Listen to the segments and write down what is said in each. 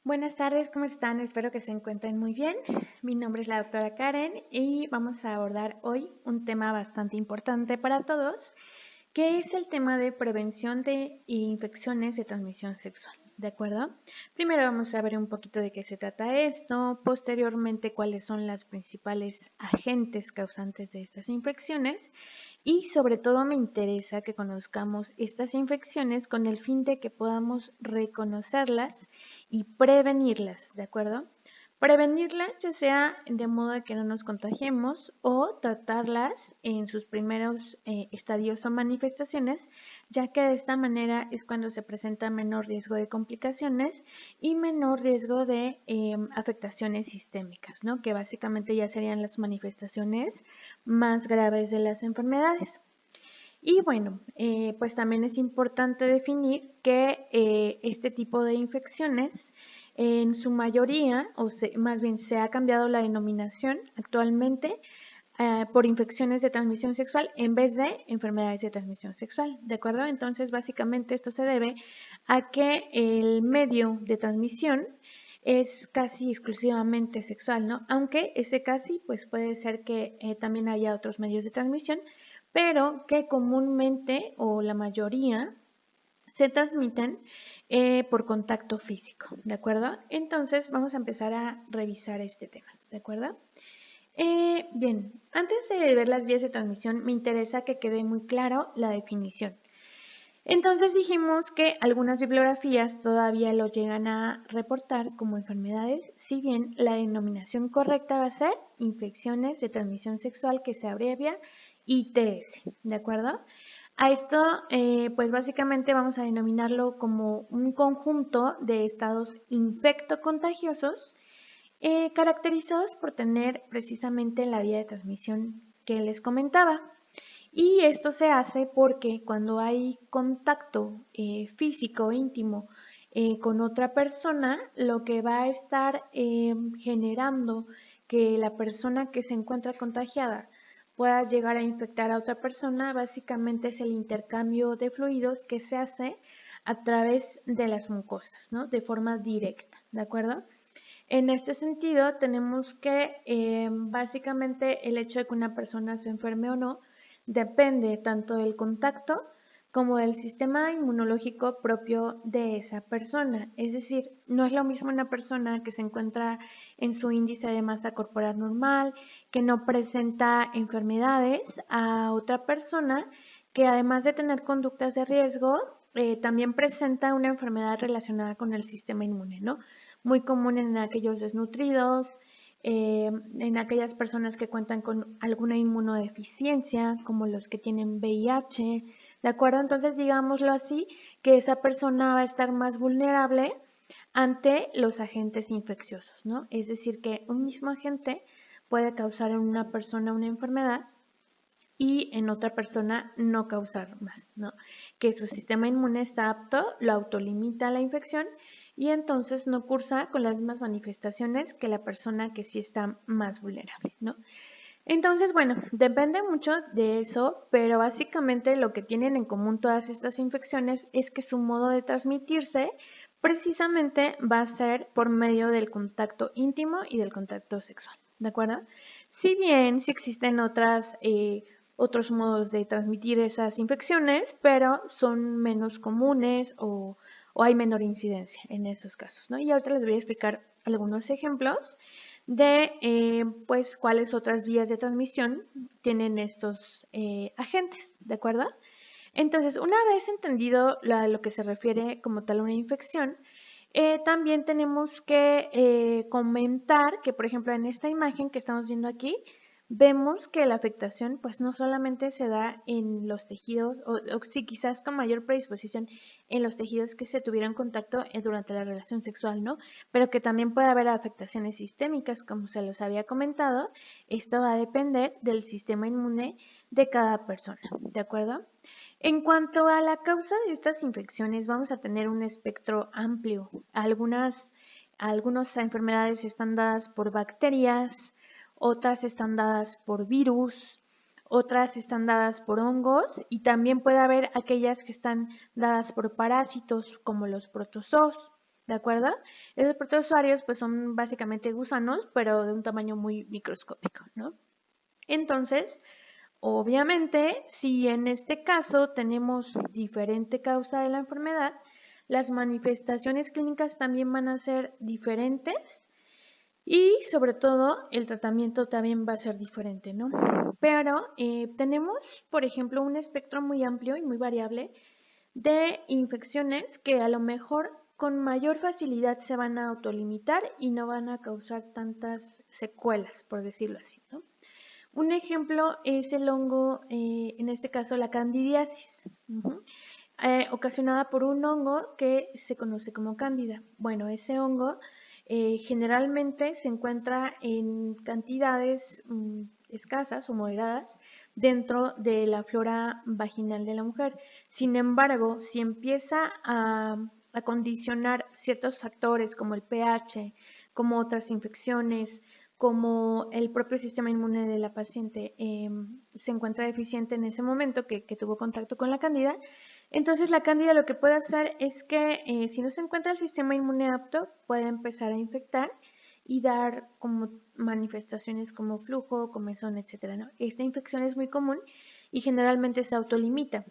Buenas tardes, ¿cómo están? Espero que se encuentren muy bien. Mi nombre es la doctora Karen y vamos a abordar hoy un tema bastante importante para todos, que es el tema de prevención de infecciones de transmisión sexual. ¿De acuerdo? Primero vamos a ver un poquito de qué se trata esto, posteriormente cuáles son las principales agentes causantes de estas infecciones y sobre todo me interesa que conozcamos estas infecciones con el fin de que podamos reconocerlas y prevenirlas, ¿de acuerdo? Prevenirlas ya sea de modo de que no nos contagiemos o tratarlas en sus primeros estadios o manifestaciones, ya que de esta manera es cuando se presenta menor riesgo de complicaciones y menor riesgo de afectaciones sistémicas, ¿no? Que básicamente ya serían las manifestaciones más graves de las enfermedades. Y bueno, pues también es importante definir que este tipo de infecciones en su mayoría, más bien se ha cambiado la denominación actualmente por infecciones de transmisión sexual en vez de enfermedades de transmisión sexual, ¿de acuerdo? Entonces, básicamente esto se debe a que el medio de transmisión es casi exclusivamente sexual, ¿no? Aunque ese casi, pues puede ser que también haya otros medios de transmisión, pero que comúnmente o la mayoría se transmiten por contacto físico, ¿de acuerdo? Entonces vamos a empezar a revisar este tema, ¿de acuerdo? Bien, antes de ver las vías de transmisión, me interesa que quede muy claro la definición. Entonces dijimos que algunas bibliografías todavía lo llegan a reportar como enfermedades, si bien la denominación correcta va a ser infecciones de transmisión sexual, que se abrevia ITS, ¿de acuerdo? A esto, pues básicamente vamos a denominarlo como un conjunto de estados infectocontagiosos caracterizados por tener precisamente la vía de transmisión que les comentaba. Y esto se hace porque cuando hay contacto físico íntimo con otra persona, lo que va a estar generando que la persona que se encuentra contagiada pueda llegar a infectar a otra persona, básicamente es el intercambio de fluidos que se hace a través de las mucosas, ¿no? De forma directa, ¿de acuerdo? En este sentido, tenemos que básicamente el hecho de que una persona se enferme o no depende tanto del contacto como del sistema inmunológico propio de esa persona. Es decir, no es lo mismo una persona que se encuentra en su índice de masa corporal normal, que no presenta enfermedades, a otra persona que además de tener conductas de riesgo, también presenta una enfermedad relacionada con el sistema inmune, ¿no? Muy común en aquellos desnutridos, en aquellas personas que cuentan con alguna inmunodeficiencia, como los que tienen VIH, ¿de acuerdo? Entonces, digámoslo así, que esa persona va a estar más vulnerable ante los agentes infecciosos, ¿no? Es decir, que un mismo agente puede causar en una persona una enfermedad y en otra persona no causar más, ¿no? Que su sistema inmune está apto, lo autolimita a la infección y entonces no cursa con las mismas manifestaciones que la persona que sí está más vulnerable, ¿no? Entonces, bueno, depende mucho de eso, pero básicamente lo que tienen en común todas estas infecciones es que su modo de transmitirse precisamente va a ser por medio del contacto íntimo y del contacto sexual, ¿de acuerdo? Si bien sí existen otros modos de transmitir esas infecciones, pero son menos comunes o hay menor incidencia en esos casos, ¿no? Y ahorita les voy a explicar algunos ejemplos de pues cuáles otras vías de transmisión tienen estos agentes, ¿de acuerdo? Entonces, una vez entendido lo que se refiere como tal a una infección, también tenemos que comentar que, por ejemplo, en esta imagen que estamos viendo aquí, vemos que la afectación pues no solamente se da en los tejidos, o sí quizás con mayor predisposición en los tejidos que se tuvieron contacto durante la relación sexual, ¿no? Pero que también puede haber afectaciones sistémicas, como se los había comentado. Esto va a depender del sistema inmune de cada persona, ¿de acuerdo? En cuanto a la causa de estas infecciones, vamos a tener un espectro amplio. Algunas enfermedades están dadas por bacterias, otras están dadas por virus, otras están dadas por hongos y también puede haber aquellas que están dadas por parásitos como los protozoos. ¿de acuerdo? Esos protozoarios pues son básicamente gusanos, pero de un tamaño muy microscópico, ¿no? Entonces, obviamente, si en este caso tenemos diferente causa de la enfermedad, las manifestaciones clínicas también van a ser diferentes y sobre todo el tratamiento también va a ser diferente, ¿no? Pero tenemos, por ejemplo, un espectro muy amplio y muy variable de infecciones que a lo mejor con mayor facilidad se van a autolimitar y no van a causar tantas secuelas, por decirlo así, ¿no? Un ejemplo es el hongo, en este caso la candidiasis, ocasionada por un hongo que se conoce como cándida. Bueno, ese hongo generalmente se encuentra en cantidades escasas o moderadas dentro de la flora vaginal de la mujer. Sin embargo, si empieza a condicionar ciertos factores como el pH, como otras infecciones, como el propio sistema inmune de la paciente se encuentra deficiente en ese momento que tuvo contacto con la cándida, entonces la cándida lo que puede hacer es que si no se encuentra el sistema inmune apto, puede empezar a infectar y dar como manifestaciones como flujo, comezón, etcétera, ¿no? Esta infección es muy común y generalmente se autolimita,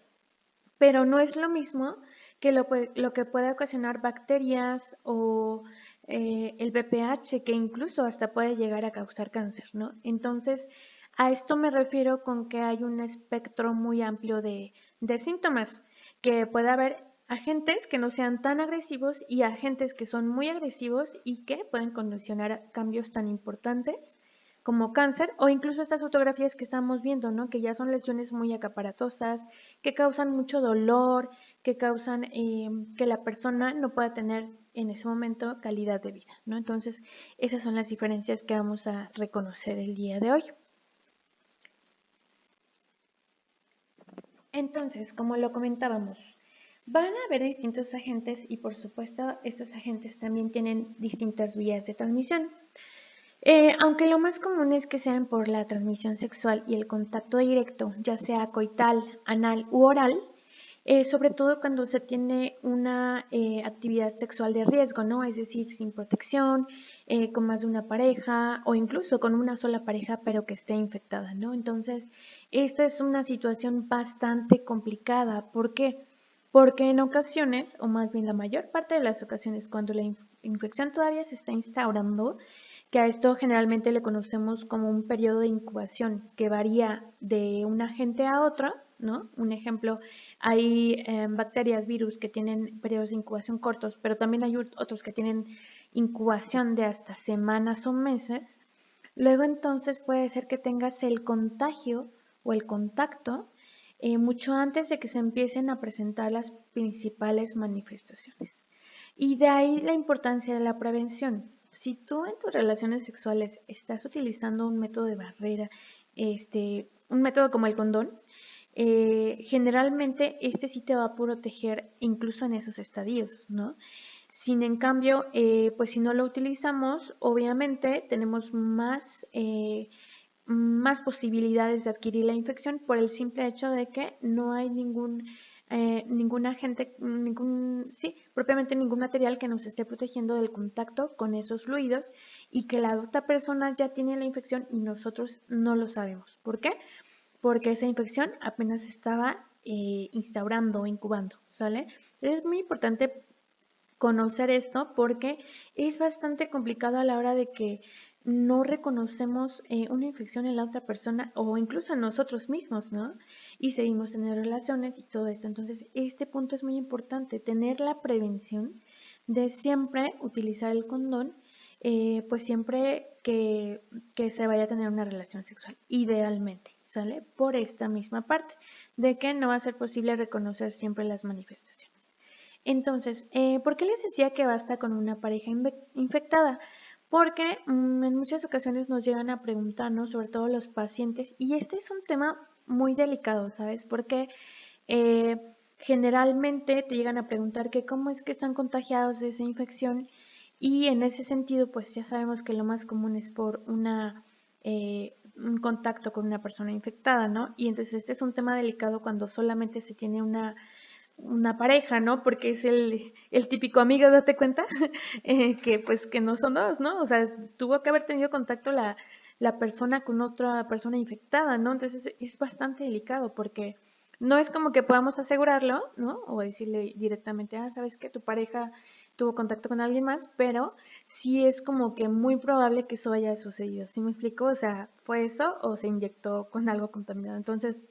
pero no es lo mismo que lo que puede ocasionar bacterias o el BPH, que incluso hasta puede llegar a causar cáncer, ¿no? Entonces, a esto me refiero con que hay un espectro muy amplio de síntomas, que puede haber agentes que no sean tan agresivos y agentes que son muy agresivos y que pueden condicionar cambios tan importantes como cáncer o incluso estas fotografías que estamos viendo, ¿no? Que ya son lesiones muy acaparatosas, que causan mucho dolor, que causan que la persona no pueda tener en ese momento calidad de vida, ¿no? Entonces, esas son las diferencias que vamos a reconocer el día de hoy. Entonces, como lo comentábamos, van a haber distintos agentes y por supuesto estos agentes también tienen distintas vías de transmisión. Aunque lo más común es que sean por la transmisión sexual y el contacto directo, ya sea coital, anal u oral, sobre todo cuando se tiene una actividad sexual de riesgo, ¿no? Es decir, sin protección, con más de una pareja o incluso con una sola pareja pero que esté infectada, ¿no? Entonces, esto es una situación bastante complicada. ¿Por qué? Porque en ocasiones, o más bien la mayor parte de las ocasiones, cuando la infección todavía se está instaurando, que a esto generalmente le conocemos como un periodo de incubación que varía de un agente a otro, ¿no? Un ejemplo, hay bacterias, virus que tienen periodos de incubación cortos, pero también hay otros que tienen incubación de hasta semanas o meses. Luego entonces puede ser que tengas el contagio o el contacto mucho antes de que se empiecen a presentar las principales manifestaciones. Y de ahí la importancia de la prevención. Si tú en tus relaciones sexuales estás utilizando un método de barrera, un método como el condón, generalmente este sí te va a proteger incluso en esos estadios, ¿no? Sin en cambio, pues si no lo utilizamos, obviamente tenemos más posibilidades de adquirir la infección por el simple hecho de que no hay ningún agente, propiamente ningún material que nos esté protegiendo del contacto con esos fluidos y que la otra persona ya tiene la infección y nosotros no lo sabemos. ¿Por qué? Porque esa infección apenas estaba instaurando o incubando, ¿sale? Entonces es muy importante conocer esto porque es bastante complicado a la hora de que no reconocemos una infección en la otra persona o incluso en nosotros mismos, ¿no? Y seguimos teniendo relaciones y todo esto. Entonces, este punto es muy importante, tener la prevención de siempre utilizar el condón, pues siempre que se vaya a tener una relación sexual, idealmente, ¿sale? Por esta misma parte, de que no va a ser posible reconocer siempre las manifestaciones. Entonces, ¿por qué les decía que basta con una pareja infectada? Porque en muchas ocasiones nos llegan a preguntarnos, sobre todo los pacientes, y este es un tema muy delicado, ¿sabes? Porque eh, generalmente te llegan a preguntar que cómo es que están contagiados de esa infección y en ese sentido, pues ya sabemos que lo más común es por un contacto con una persona infectada, ¿no? Y entonces este es un tema delicado cuando solamente se tiene una pareja, ¿no? Porque es el típico amigo, date cuenta, que pues que no son dos, ¿no? O sea, tuvo que haber tenido contacto la persona con otra persona infectada, ¿no? Entonces es bastante delicado porque no es como que podamos asegurarlo, ¿no? O decirle directamente, sabes que tu pareja tuvo contacto con alguien más, pero sí es como que muy probable que eso haya sucedido. ¿Sí me explico? O sea, ¿fue eso o se inyectó con algo contaminado? Entonces,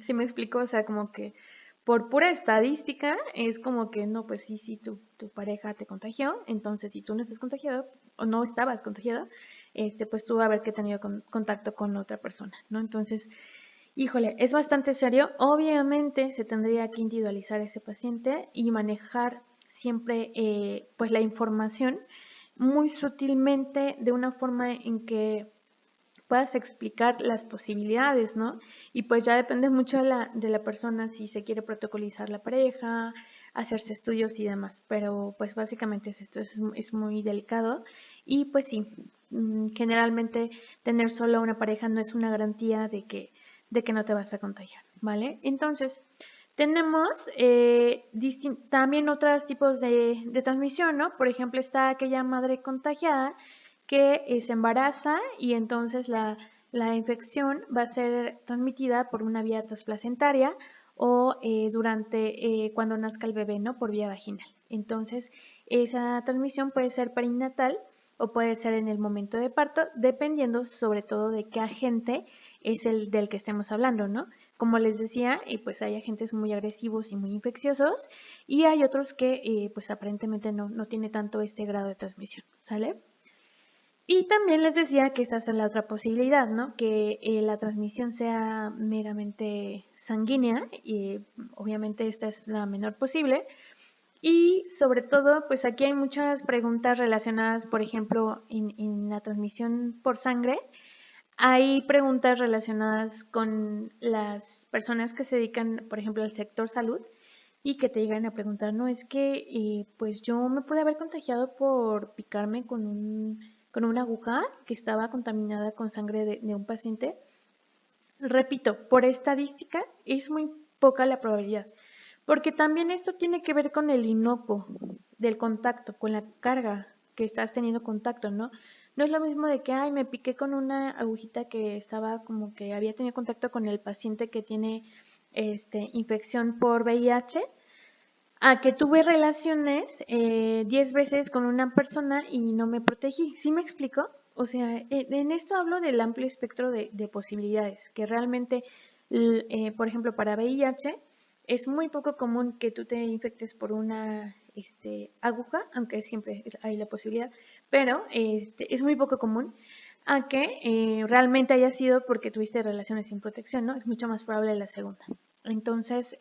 sí me explico, o sea, como que por pura estadística es como que no, pues sí, sí, tu pareja te contagió, entonces si tú no estás contagiado o no estabas contagiado, pues tú va a haber que tenido contacto con otra persona, ¿no? Entonces, híjole, es bastante serio. Obviamente se tendría que individualizar ese paciente y manejar siempre pues la información muy sutilmente de una forma en que puedas explicar las posibilidades, ¿no? Y pues ya depende mucho de la persona si se quiere protocolizar la pareja, hacerse estudios y demás, pero pues básicamente esto, es muy delicado y pues sí, generalmente tener solo una pareja no es una garantía de que no te vas a contagiar, ¿vale? Entonces, tenemos también otros tipos de transmisión, ¿no? Por ejemplo, está aquella madre contagiada que se embaraza y entonces la infección va a ser transmitida por una vía transplacentaria o durante cuando nazca el bebé, ¿no? Por vía vaginal. Entonces, esa transmisión puede ser perinatal o puede ser en el momento de parto, dependiendo sobre todo de qué agente es el del que estemos hablando, ¿no? Como les decía, pues hay agentes muy agresivos y muy infecciosos y hay otros que pues aparentemente no tiene tanto este grado de transmisión, ¿sale? Y también les decía que esta es la otra posibilidad, ¿no? Que la transmisión sea meramente sanguínea y obviamente esta es la menor posible. Y sobre todo, pues aquí hay muchas preguntas relacionadas, por ejemplo, en la transmisión por sangre. Hay preguntas relacionadas con las personas que se dedican, por ejemplo, al sector salud y que te llegan a preguntar, no, es que pues yo me pude haber contagiado por picarme con una aguja que estaba contaminada con sangre de un paciente. Repito, por estadística es muy poca la probabilidad, porque también esto tiene que ver con el inocuo del contacto, con la carga que estás teniendo contacto, ¿no? No es lo mismo de que, ay, me piqué con una agujita que estaba como que había tenido contacto con el paciente que tiene infección por VIH, a que tuve relaciones 10 veces con una persona y no me protegí. ¿Sí me explico? O sea, en esto hablo del amplio espectro de posibilidades, que realmente, por ejemplo, para VIH es muy poco común que tú te infectes por una aguja, aunque siempre hay la posibilidad, pero es muy poco común a que realmente haya sido porque tuviste relaciones sin protección, ¿no? Es mucho más probable la segunda. Entonces,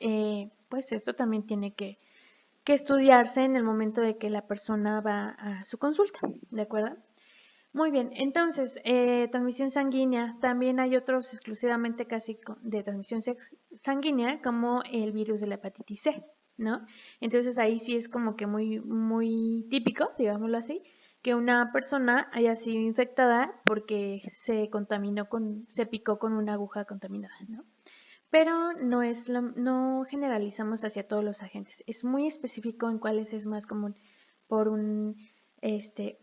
pues esto también tiene que estudiarse en el momento de que la persona va a su consulta, ¿de acuerdo? Muy bien, entonces, transmisión sanguínea, también hay otros exclusivamente casi de transmisión sanguínea, como el virus de la hepatitis C, ¿no? Entonces ahí sí es como que muy típico, digámoslo así, que una persona haya sido infectada porque se picó con una aguja contaminada, ¿no? Pero no generalizamos hacia todos los agentes. Es muy específico en cuáles es más común por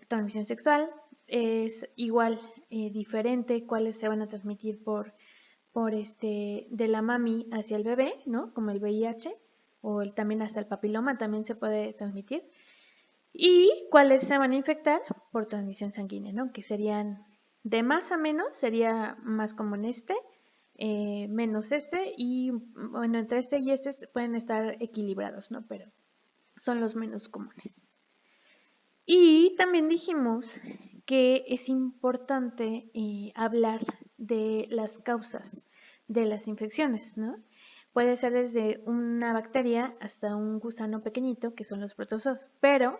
transmisión sexual. Es igual diferente cuáles se van a transmitir por de la mami hacia el bebé, ¿no? Como el VIH o también hasta el papiloma también se puede transmitir. Y cuáles se van a infectar por transmisión sanguínea, ¿no? Que serían de más a menos, sería más común menos y bueno, entre y pueden estar equilibrados, ¿no? Pero son los menos comunes. Y también dijimos que es importante hablar de las causas de las infecciones, ¿no? Puede ser desde una bacteria hasta un gusano pequeñito, que son los protozoos, pero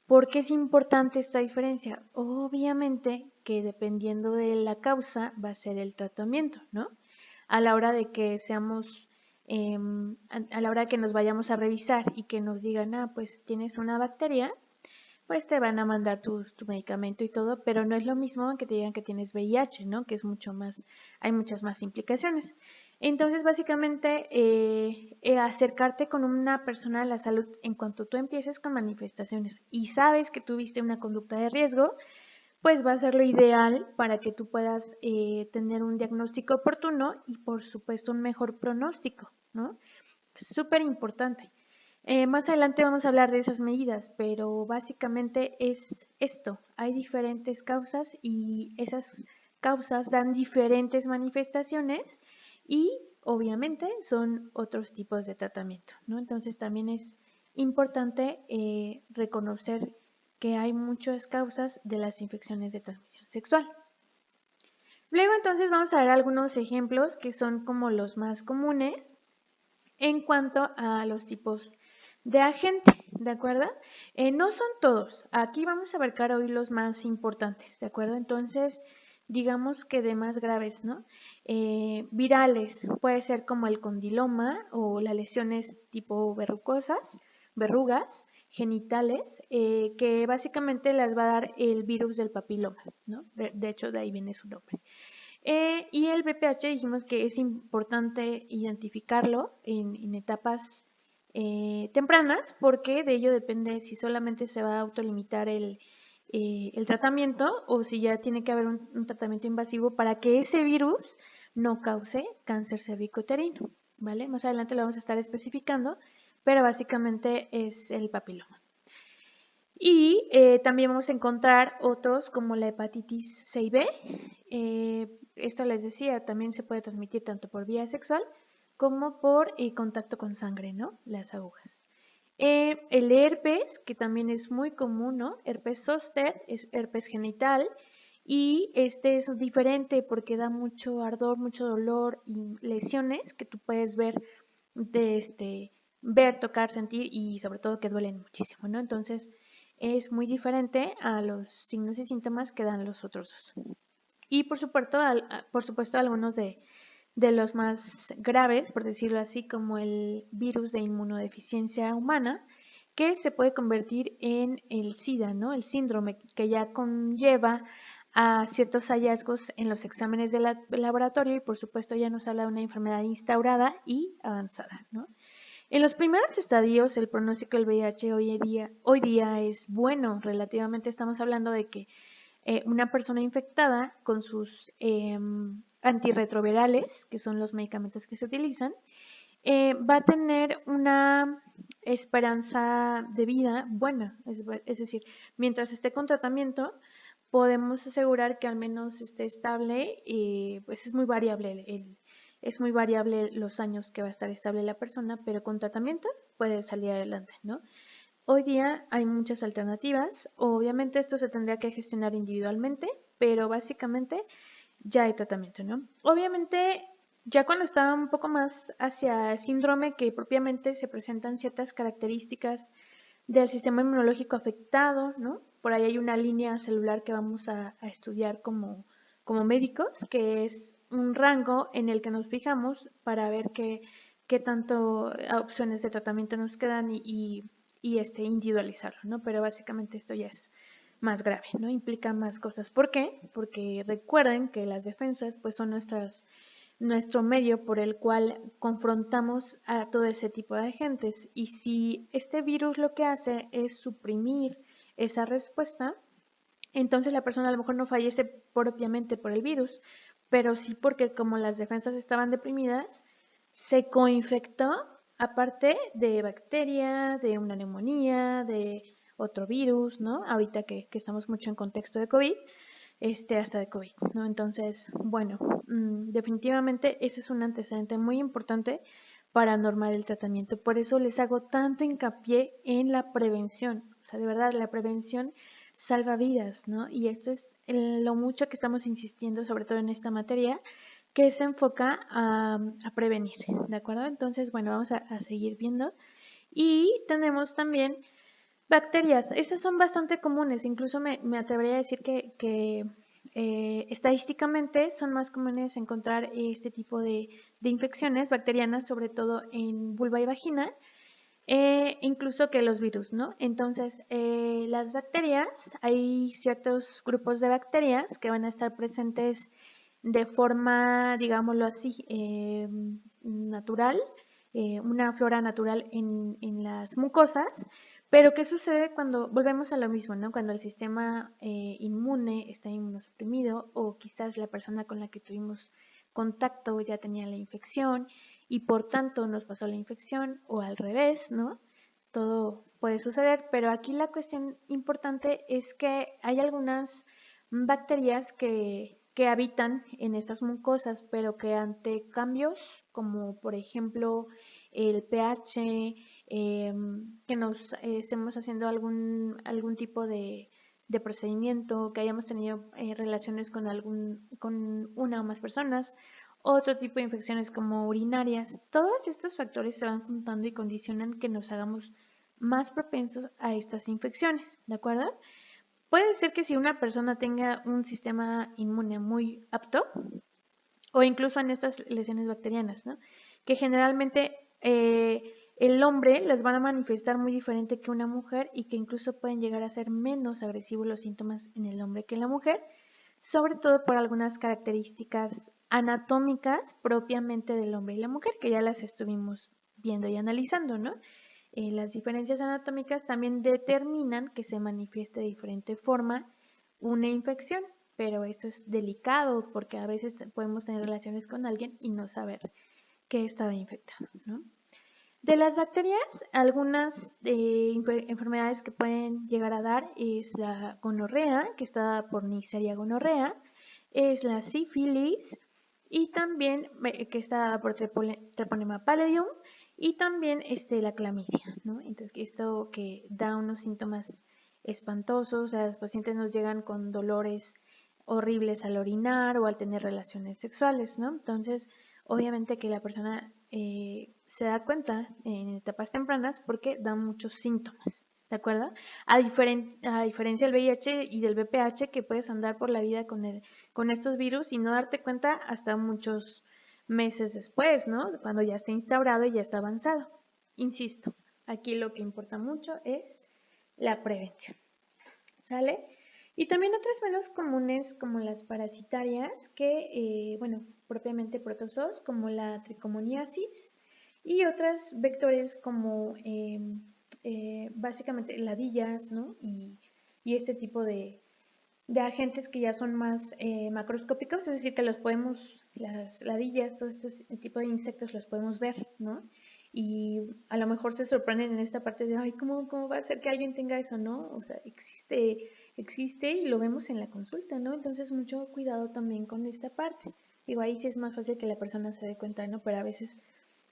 ¿por qué es importante esta diferencia? Obviamente que dependiendo de la causa va a ser el tratamiento, ¿no? A la hora de que seamos, a la hora que nos vayamos a revisar y que nos digan, pues tienes una bacteria, pues te van a mandar tu medicamento y todo, pero no es lo mismo que te digan que tienes VIH, ¿no? Que es mucho más, hay muchas más implicaciones. Entonces, básicamente, acercarte con una persona a la salud en cuanto tú empieces con manifestaciones y sabes que tuviste una conducta de riesgo, pues va a ser lo ideal para que tú puedas tener un diagnóstico oportuno y, por supuesto, un mejor pronóstico, ¿no? Es súper importante. Más adelante vamos a hablar de esas medidas, pero básicamente es esto. Hay diferentes causas y esas causas dan diferentes manifestaciones y obviamente son otros tipos de tratamiento, ¿no? Entonces también es importante reconocer que hay muchas causas de las infecciones de transmisión sexual. Luego entonces vamos a ver algunos ejemplos que son como los más comunes en cuanto a los tipos de agente, ¿de acuerdo? No son todos, aquí vamos a abarcar hoy los más importantes, ¿de acuerdo? Entonces, digamos que de más graves, ¿no? Virales, puede ser como el condiloma o las lesiones tipo verrugas genitales, que básicamente las va a dar el virus del papiloma, ¿no? De hecho, de ahí viene su nombre. Y el BPH dijimos que es importante identificarlo en etapas tempranas porque de ello depende si solamente se va a autolimitar el tratamiento o si ya tiene que haber un tratamiento invasivo para que ese virus no cause cáncer cervicuterino, ¿vale? Más adelante lo vamos a estar especificando, pero básicamente es el papiloma. Y también vamos a encontrar otros como la hepatitis C y B. Esto les decía, también se puede transmitir tanto por vía sexual como por contacto con sangre, ¿no? Las agujas. El herpes, que también es muy común, ¿no? Herpes zóster, es herpes genital. Y este es diferente porque da mucho ardor, mucho dolor y lesiones que tú puedes ver ver, tocar, sentir y sobre todo que duelen muchísimo, ¿no? Entonces, es muy diferente a los signos y síntomas que dan los otros dos. Y por supuesto algunos de los más graves, por decirlo así, como el virus de inmunodeficiencia humana, que se puede convertir en el SIDA, ¿no? El síndrome que ya conlleva a ciertos hallazgos en los exámenes de laboratorio y por supuesto ya nos habla de una enfermedad instaurada y avanzada, ¿no? En los primeros estadios, el pronóstico del VIH hoy día es bueno. Relativamente estamos hablando de que una persona infectada con sus antirretrovirales, que son los medicamentos que se utilizan, va a tener una esperanza de vida buena. Es decir, mientras esté con tratamiento, podemos asegurar que al menos esté estable y pues es muy variable es muy variable los años que va a estar estable la persona, pero con tratamiento puede salir adelante, ¿no? Hoy día hay muchas alternativas, obviamente esto se tendría que gestionar individualmente, pero básicamente ya hay tratamiento, ¿no? Obviamente ya cuando está un poco más hacia síndrome que propiamente se presentan ciertas características del sistema inmunológico afectado, ¿no? Por ahí hay una línea celular que vamos a estudiar como médicos, que es un rango en el que nos fijamos para ver qué tanto opciones de tratamiento nos quedan y individualizarlo, ¿no? Pero básicamente esto ya es más grave, ¿no? Implica más cosas. ¿Por qué? Porque recuerden que las defensas pues son nuestro medio por el cual confrontamos a todo ese tipo de agentes. Y si este virus lo que hace es suprimir esa respuesta, entonces la persona a lo mejor no fallece propiamente por el virus, pero sí porque como las defensas estaban deprimidas, se coinfectó aparte de bacteria, de una neumonía, de otro virus, ¿no? Ahorita que estamos mucho en contexto de COVID, hasta de COVID, ¿no? Entonces, bueno, definitivamente ese es un antecedente muy importante para normar el tratamiento. Por eso les hago tanto hincapié en la prevención. O sea, de verdad, la prevención salva vidas, ¿no? Y esto es lo mucho que estamos insistiendo, sobre todo en esta materia, que se enfoca a prevenir, ¿de acuerdo? Entonces, bueno, vamos a seguir viendo. Y tenemos también bacterias. Estas son bastante comunes, incluso me atrevería a decir que estadísticamente son más comunes encontrar este tipo de infecciones bacterianas, sobre todo en vulva y vagina, incluso que los virus, ¿no? Entonces, las bacterias, hay ciertos grupos de bacterias que van a estar presentes de forma, digámoslo así, natural, una flora natural en las mucosas. Pero ¿qué sucede cuando volvemos a lo mismo, ¿no? Cuando el sistema inmune está inmunosuprimido o quizás la persona con la que tuvimos contacto ya tenía la infección y por tanto nos pasó la infección o al revés, ¿no? Todo puede suceder, pero aquí la cuestión importante es que hay algunas bacterias que habitan en estas mucosas, pero que ante cambios como por ejemplo el pH, que nos estemos haciendo algún tipo de procedimiento, que hayamos tenido relaciones con una o más personas, otro tipo de infecciones como urinarias. Todos estos factores se van juntando y condicionan que nos hagamos más propensos a estas infecciones, ¿de acuerdo? Puede ser que si una persona tenga un sistema inmune muy apto, o incluso en estas lesiones bacterianas, ¿no? Que generalmente el hombre las van a manifestar muy diferente que una mujer y que incluso pueden llegar a ser menos agresivos los síntomas en el hombre que en la mujer, sobre todo por algunas características anatómicas propiamente del hombre y la mujer, que ya las estuvimos viendo y analizando, ¿no? Las diferencias anatómicas también determinan que se manifieste de diferente forma una infección, pero esto es delicado porque a veces podemos tener relaciones con alguien y no saber que estaba infectado, ¿no? De las bacterias, algunas enfermedades que pueden llegar a dar es la gonorrea, que está dada por Neisseria gonorrea, es la sífilis y también que está dada por Treponema pallidum y también la clamidia, ¿no? Entonces, esto que da unos síntomas espantosos, a los pacientes nos llegan con dolores horribles al orinar o al tener relaciones sexuales, ¿no? Entonces, obviamente que la persona se da cuenta en etapas tempranas porque da muchos síntomas, ¿de acuerdo? A diferencia del VIH y del VPH, que puedes andar por la vida con estos virus y no darte cuenta hasta muchos meses después, ¿no? Cuando ya está instaurado y ya está avanzado. Insisto, aquí lo que importa mucho es la prevención, ¿sale? Y también otras menos comunes como las parasitarias, que, bueno, propiamente protozoos como la tricomoniasis y otras vectores como básicamente ladillas, ¿no? Y este tipo de agentes que ya son más macroscópicos, es decir, que las ladillas, todo este tipo de insectos los podemos ver, ¿no? Y a lo mejor se sorprenden en esta parte de, ay, ¿cómo va a ser que alguien tenga eso, no? O sea, existe y lo vemos en la consulta, ¿no? Entonces, mucho cuidado también con esta parte. Digo, ahí sí es más fácil que la persona se dé cuenta, ¿no? Pero a veces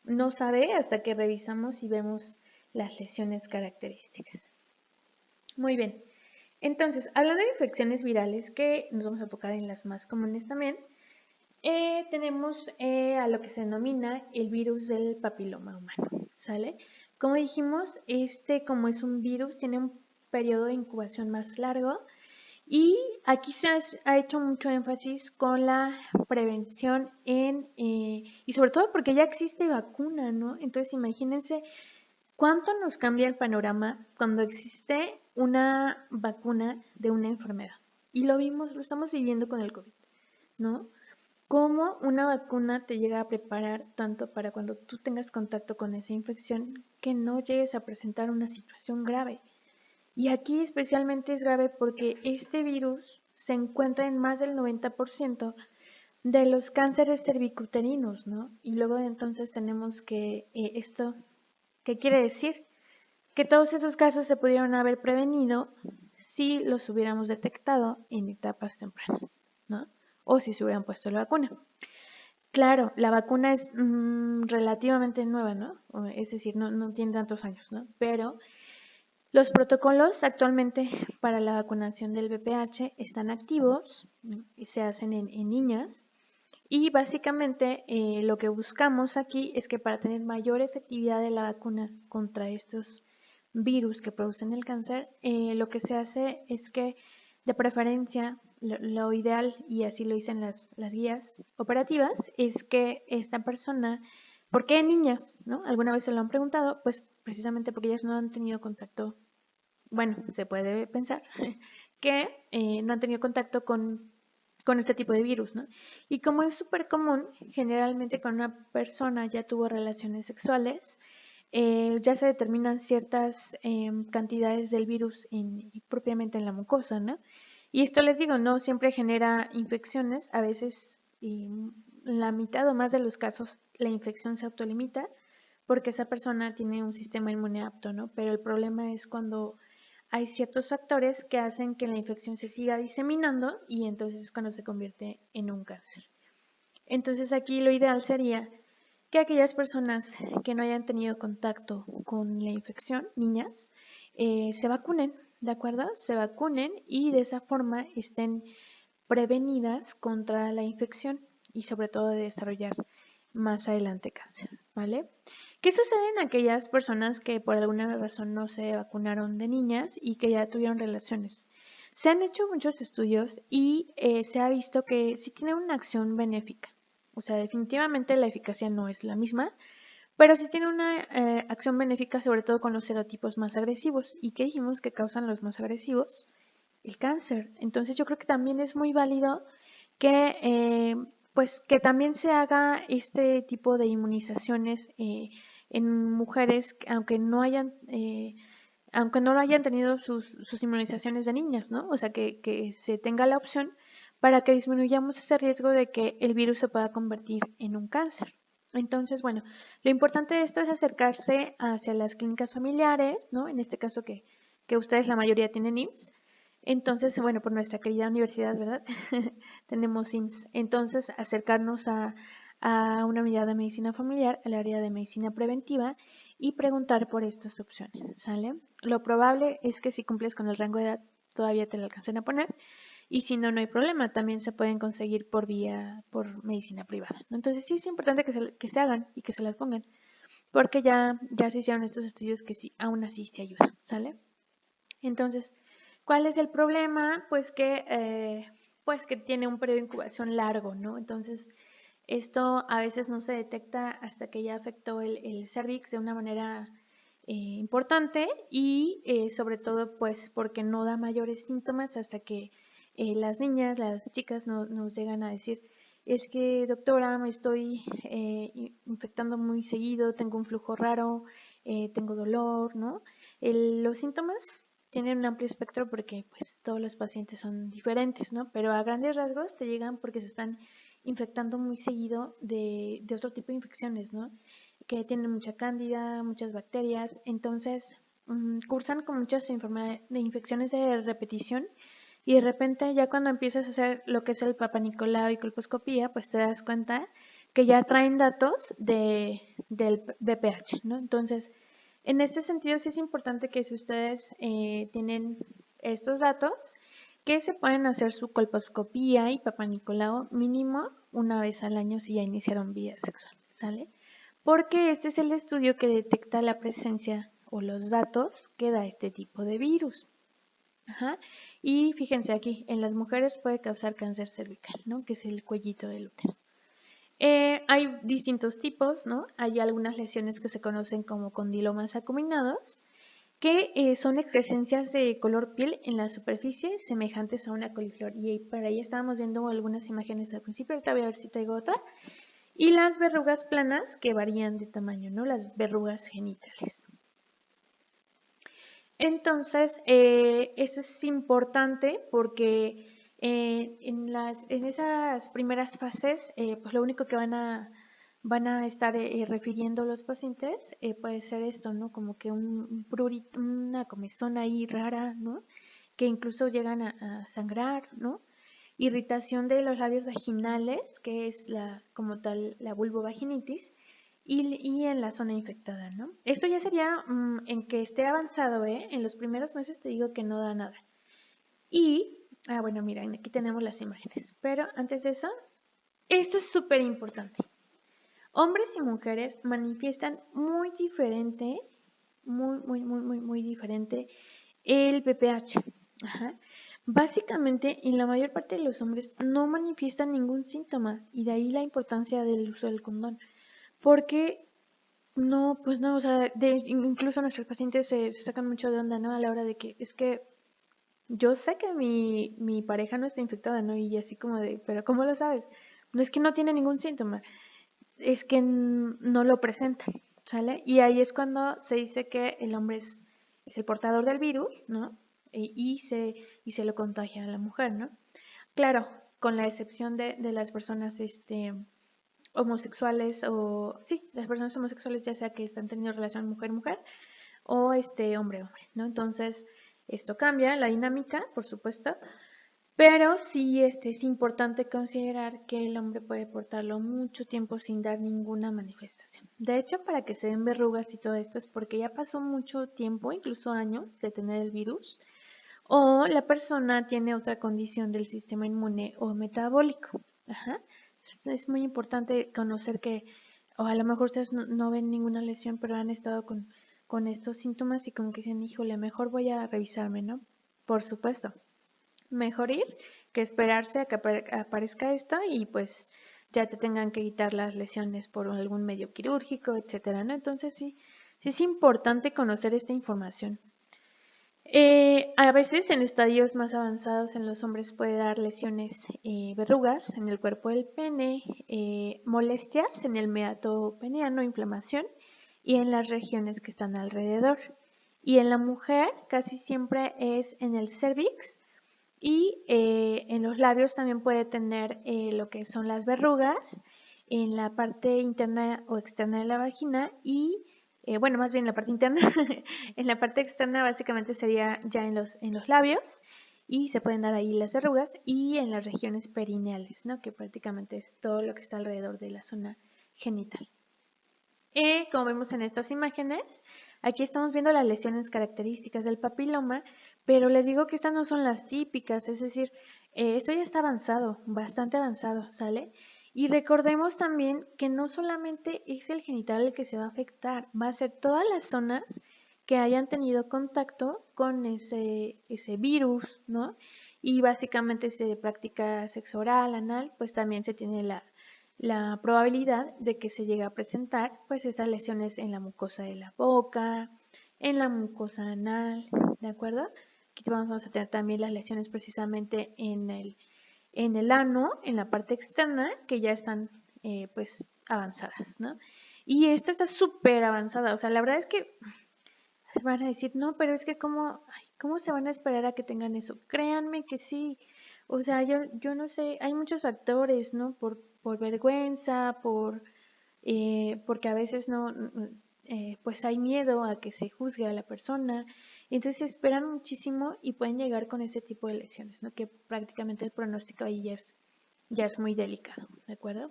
no sabe hasta que revisamos y vemos las lesiones características. Muy bien. Entonces, hablando de infecciones virales, que nos vamos a enfocar en las más comunes también, tenemos a lo que se denomina el virus del papiloma humano, ¿sale? Como dijimos, como es un virus, tiene un periodo de incubación más largo y aquí se ha hecho mucho énfasis con la prevención y sobre todo porque ya existe vacuna, ¿no? Entonces, imagínense ¿cuánto nos cambia el panorama cuando existe una vacuna de una enfermedad? Y lo estamos viviendo con el COVID, ¿no? Cómo una vacuna te llega a preparar tanto para cuando tú tengas contacto con esa infección que no llegues a presentar una situación grave. Y aquí especialmente es grave porque este virus se encuentra en más del 90% de los cánceres cervicuterinos, ¿no? Y luego entonces tenemos que esto, ¿qué quiere decir? Que todos esos casos se pudieron haber prevenido si los hubiéramos detectado en etapas tempranas, ¿no? O si se hubieran puesto la vacuna. Claro, la vacuna es relativamente nueva, ¿no? Es decir, no tiene tantos años, ¿no? Pero los protocolos actualmente para la vacunación del VPH están activos, ¿no? Y se hacen en niñas. Y básicamente lo que buscamos aquí es que para tener mayor efectividad de la vacuna contra estos virus que producen el cáncer, lo que se hace es que de preferencia lo ideal, y así lo dicen las guías operativas, es que esta persona, ¿por qué niñas? ¿No? ¿Alguna vez se lo han preguntado? Pues precisamente porque ellas no han tenido contacto, bueno, se puede pensar que no han tenido contacto con con este tipo de virus, ¿no? Y como es súper común, generalmente cuando una persona ya tuvo relaciones sexuales, ya se determinan ciertas cantidades del virus propiamente en la mucosa, ¿no? Y esto les digo, no siempre genera infecciones, a veces en la mitad o más de los casos la infección se autolimita porque esa persona tiene un sistema inmune apto, ¿no? Pero el problema es cuando hay ciertos factores que hacen que la infección se siga diseminando y entonces es cuando se convierte en un cáncer. Entonces aquí lo ideal sería que aquellas personas que no hayan tenido contacto con la infección, niñas, se vacunen, ¿de acuerdo? Se vacunen y de esa forma estén prevenidas contra la infección y sobre todo de desarrollar más adelante cáncer, ¿vale? ¿Qué sucede en aquellas personas que por alguna razón no se vacunaron de niñas y que ya tuvieron relaciones? Se han hecho muchos estudios y se ha visto que sí tiene una acción benéfica. O sea, definitivamente la eficacia no es la misma, pero sí tiene una acción benéfica sobre todo con los serotipos más agresivos. ¿Y qué dijimos que causan los más agresivos? El cáncer. Entonces yo creo que también es muy válido que pues que también se haga este tipo de inmunizaciones en mujeres aunque no lo hayan tenido sus inmunizaciones de niñas, ¿no? O sea que se tenga la opción para que disminuyamos ese riesgo de que el virus se pueda convertir en un cáncer. Entonces, bueno, lo importante de esto es acercarse hacia las clínicas familiares, ¿no? En este caso que ustedes la mayoría tienen IMSS. Entonces, bueno, por nuestra querida universidad, ¿verdad? Tenemos IMSS. Entonces, acercarnos a una unidad de medicina familiar, al área de medicina preventiva y preguntar por estas opciones, ¿sale? Lo probable es que si cumples con el rango de edad todavía te lo alcancen a poner y si no, no hay problema, también se pueden conseguir por medicina privada, ¿no? Entonces sí es importante que se hagan y que se las pongan porque ya se hicieron estos estudios que sí, aún así se ayudan, ¿sale? Entonces, ¿cuál es el problema? Pues que tiene un periodo de incubación largo, ¿no? Entonces, esto a veces no se detecta hasta que ya afectó el cervix de una manera importante y sobre todo pues porque no da mayores síntomas hasta que las niñas, las chicas nos llegan a decir, es que doctora me estoy infectando muy seguido, tengo un flujo raro, tengo dolor, ¿no? Los síntomas tienen un amplio espectro porque pues todos los pacientes son diferentes, ¿no? Pero a grandes rasgos te llegan porque se están infectando muy seguido de otro tipo de infecciones, ¿no? Que tienen mucha cándida, muchas bacterias, entonces cursan con muchas infecciones de repetición y de repente ya cuando empiezas a hacer lo que es el Papa Nicolau y colposcopía, pues te das cuenta que ya traen datos del BPH, ¿no? Entonces, en este sentido sí es importante que si ustedes tienen estos datos, que se pueden hacer su colposcopía y Papa Nicolau mínimo una vez al año si ya iniciaron vida sexual, ¿sale? Porque este es el estudio que detecta la presencia o los datos que da este tipo de virus. Ajá. Y fíjense aquí, en las mujeres puede causar cáncer cervical, ¿no? Que es el cuellito del útero. Hay distintos tipos, ¿no? Hay algunas lesiones que se conocen como condilomas acuminados, que son excrescencias de color piel en la superficie semejantes a una coliflor. Y para ahí estábamos viendo algunas imágenes al principio, ahorita voy a ver si traigo otra. Y las verrugas planas que varían de tamaño, ¿no? Las verrugas genitales. Entonces, esto es importante porque en esas primeras fases, pues lo único que van a estar refiriendo los pacientes puede ser esto, ¿no? Como que un prurito, una comezón ahí rara, ¿no? Que incluso llegan a sangrar, ¿no? Irritación de los labios vaginales, que es como tal la vulvovaginitis, y en la zona infectada, ¿no? Esto ya sería en que esté avanzado, ¿eh? En los primeros meses te digo que no da nada. Y, bueno, miren, aquí tenemos las imágenes. Pero antes de eso, esto es súper importante. Hombres y mujeres manifiestan muy diferente, muy diferente el PPH. Ajá. Básicamente, en la mayor parte de los hombres no manifiestan ningún síntoma y de ahí la importancia del uso del condón. Porque no, pues no, o sea, incluso nuestros pacientes se sacan mucho de onda, ¿no? A la hora de que es que yo sé que mi pareja no está infectada, ¿no? Y así como de, pero ¿cómo lo sabes? No es que no tiene ningún síntoma, es que no lo presenta, ¿sale? Y ahí es cuando se dice que el hombre es el portador del virus, ¿no? Y se lo contagia a la mujer, ¿no? Claro, con la excepción de las personas homosexuales o, sí, las personas homosexuales ya sea que están teniendo relación mujer-mujer o hombre-hombre, ¿no? Entonces, esto cambia la dinámica, por supuesto, pero sí es importante considerar que el hombre puede portarlo mucho tiempo sin dar ninguna manifestación. De hecho, para que se den verrugas y todo esto es porque ya pasó mucho tiempo, incluso años, de tener el virus, o la persona tiene otra condición del sistema inmune o metabólico. Ajá. Es muy importante conocer que, o a lo mejor ustedes no ven ninguna lesión, pero han estado con estos síntomas y como que dicen, híjole, mejor voy a revisarme, ¿no? Por supuesto, mejor ir que esperarse a que aparezca esto y pues ya te tengan que quitar las lesiones por algún medio quirúrgico, etcétera, ¿no? Entonces sí es importante conocer esta información. A veces en estadios más avanzados en los hombres puede dar lesiones, verrugas en el cuerpo del pene, molestias en el meato peneano, inflamación y en las regiones que están alrededor. Y en la mujer casi siempre es en el cervix y en los labios también puede tener lo que son las verrugas en la parte interna o externa de la vagina y, bueno, más bien la parte interna. En la parte externa básicamente sería ya en los labios y se pueden dar ahí las verrugas y en las regiones perineales, ¿no? Que prácticamente es todo lo que está alrededor de la zona genital. Como vemos en estas imágenes, aquí estamos viendo las lesiones características del papiloma, pero les digo que estas no son las típicas, es decir, esto ya está avanzado, bastante avanzado, ¿sale? Y recordemos también que no solamente es el genital el que se va a afectar, va a ser todas las zonas que hayan tenido contacto con ese virus, ¿no? Y básicamente si se práctica sexo oral, anal, pues también se tiene la probabilidad de que se llegue a presentar pues estas lesiones en la mucosa de la boca, en la mucosa anal, ¿de acuerdo? Aquí vamos a tener también las lesiones precisamente en el ano, en la parte externa, que ya están pues avanzadas, ¿no? Y esta está súper avanzada, o sea, la verdad es que van a decir, no, pero es que ¿cómo se van a esperar a que tengan eso? Créanme que sí. O sea, yo no sé, hay muchos factores, ¿no? Por vergüenza, porque a veces pues hay miedo a que se juzgue a la persona. Entonces esperan muchísimo y pueden llegar con ese tipo de lesiones, ¿no? Que prácticamente el pronóstico ahí ya es muy delicado, ¿de acuerdo?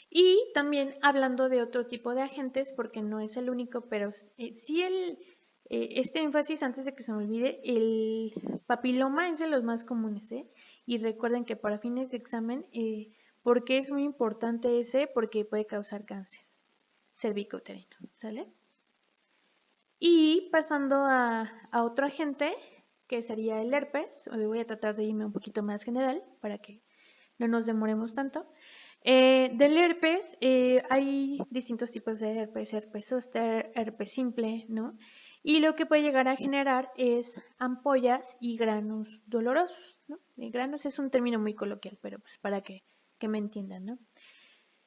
Y también hablando de otro tipo de agentes, porque no es el único, pero sí este énfasis, antes de que se me olvide, el papiloma es de los más comunes, ¿eh? Y recuerden que para fines de examen, ¿por qué es muy importante ese? Porque puede causar cáncer cervicouterino, ¿sale? Y pasando a otro agente, que sería el herpes, hoy voy a tratar de irme un poquito más general para que no nos demoremos tanto. Del herpes, hay distintos tipos de herpes, herpes zóster, herpes simple, ¿no? Y lo que puede llegar a generar es ampollas y granos dolorosos, ¿no? Granos es un término muy coloquial, pero pues para que me entiendan, ¿no?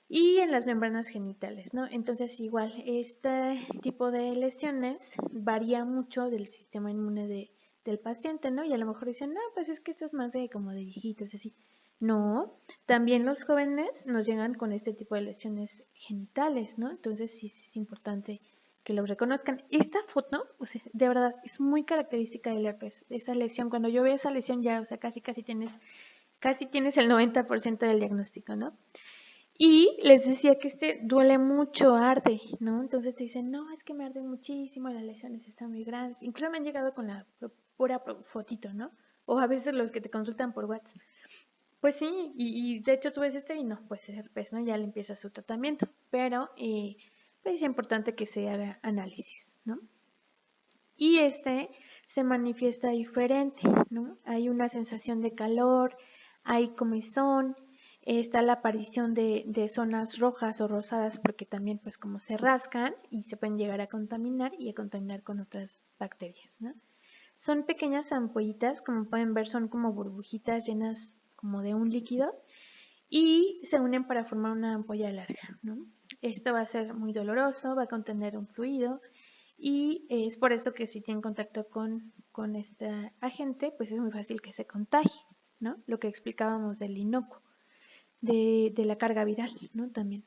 Y en las membranas genitales, ¿no? Entonces igual, este tipo de lesiones varía mucho del sistema inmune del paciente, ¿no? Y a lo mejor dicen, no, pues es que esto es más como de viejitos, así. No, también los jóvenes nos llegan con este tipo de lesiones genitales, ¿no? Entonces sí es importante que lo reconozcan. Esta foto, o sea, de verdad, es muy característica del herpes, esa lesión. Cuando yo veo esa lesión ya, o sea, casi tienes el 90% del diagnóstico, ¿no? Y les decía que duele mucho, arde, ¿no? Entonces te dicen, no, es que me arde muchísimo, las lesiones están muy grandes. Incluso me han llegado con la pura fotito, ¿no? O a veces los que te consultan por WhatsApp. Pues sí, y de hecho tú ves y no, pues es herpes, ¿no? Ya le empieza su tratamiento. Pero pues es importante que se haga análisis, ¿no? Y se manifiesta diferente, ¿no? Hay una sensación de calor, hay comezón, está la aparición de zonas rojas o rosadas porque también pues como se rascan y se pueden llegar a contaminar y a contaminar con otras bacterias, ¿no? Son pequeñas ampollitas, como pueden ver son como burbujitas llenas como de un líquido y se unen para formar una ampolla larga, ¿no? Esto va a ser muy doloroso, va a contener un fluido y es por eso que si tienen contacto con este agente, pues es muy fácil que se contagie, ¿no? Lo que explicábamos del inocuo, de la carga viral, ¿no? También.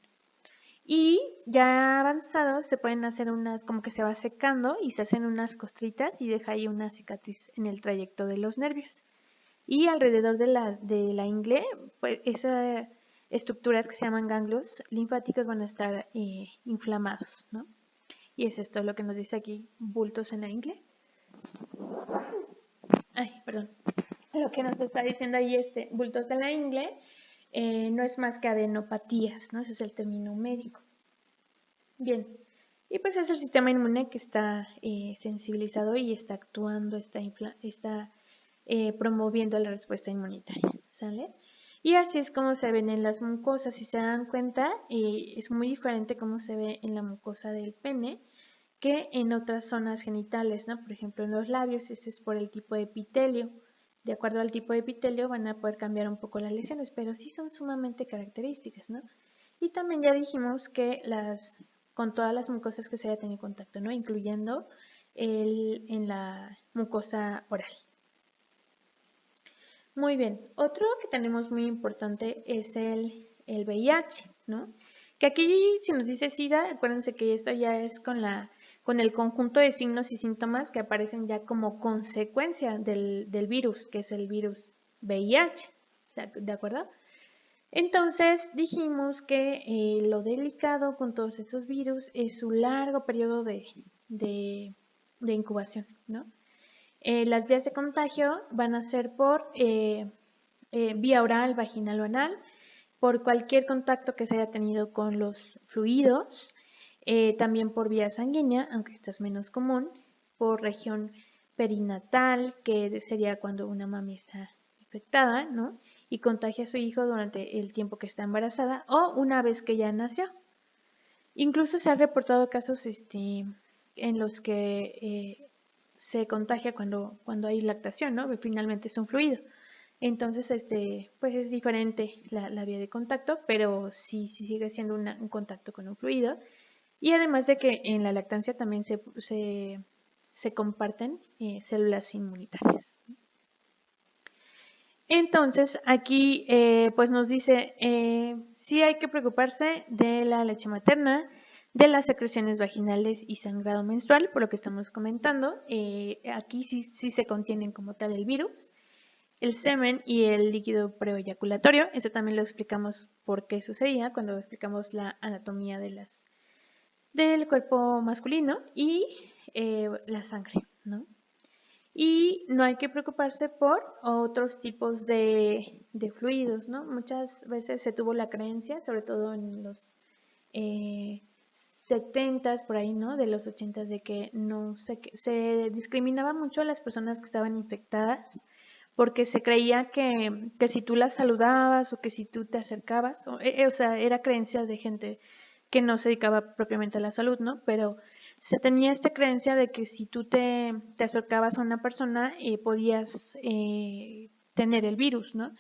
Y ya avanzados se pueden hacer unas, como que se va secando y se hacen unas costritas y deja ahí una cicatriz en el trayecto de los nervios. Y alrededor de la ingle, pues esas estructuras que se llaman ganglios linfáticos van a estar inflamados, ¿no? Y es esto lo que nos dice aquí, bultos en la ingle. Ay, perdón. Lo que nos está diciendo ahí bultos en la ingle no es más que adenopatías, ¿no? Ese es el término médico. Bien, y pues es el sistema inmune que está sensibilizado y está actuando, está promoviendo la respuesta inmunitaria, ¿sale? Y así es como se ven en las mucosas. Si se dan cuenta, es muy diferente cómo se ve en la mucosa del pene que en otras zonas genitales, ¿no? Por ejemplo, en los labios, este es por el tipo de epitelio. De acuerdo al tipo de epitelio van a poder cambiar un poco las lesiones, pero sí son sumamente características, ¿no? Y también ya dijimos que con todas las mucosas que se haya tenido contacto, ¿no? Incluyendo en la mucosa oral. Muy bien, otro que tenemos muy importante es el VIH, ¿no? Que aquí si nos dice SIDA, acuérdense que esto ya es con el conjunto de signos y síntomas que aparecen ya como consecuencia del virus, que es el virus VIH, ¿de acuerdo? Entonces dijimos que lo delicado con todos estos virus es su largo periodo de incubación, ¿no? Las vías de contagio van a ser por vía oral, vaginal o anal, por cualquier contacto que se haya tenido con los fluidos, también por vía sanguínea, aunque esta es menos común, por región perinatal, que sería cuando una mami está infectada, ¿no? Y contagia a su hijo durante el tiempo que está embarazada o una vez que ya nació. Incluso se han reportado casos en los que se contagia cuando hay lactación, ¿no? Finalmente es un fluido. Entonces, pues es diferente la vía de contacto, pero sí sigue siendo un contacto con un fluido. Y además de que en la lactancia también se comparten células inmunitarias. Entonces, aquí pues nos dice, sí hay que preocuparse de la leche materna, de las secreciones vaginales y sangrado menstrual, por lo que estamos comentando. Aquí sí se contienen como tal el virus, el semen y el líquido preoyaculatorio. Eso también lo explicamos por qué sucedía cuando explicamos la anatomía del cuerpo masculino y la sangre, ¿no? Y no hay que preocuparse por otros tipos de fluidos, ¿no? Muchas veces se tuvo la creencia, sobre todo en los 70s, por ahí, ¿no? De los 80s, de que no se discriminaba mucho a las personas que estaban infectadas porque se creía que si tú las saludabas o que si tú te acercabas, o sea, era creencias de gente que no se dedicaba propiamente a la salud, ¿no? Pero se tenía esta creencia de que si tú te acercabas a una persona podías tener el virus, ¿no?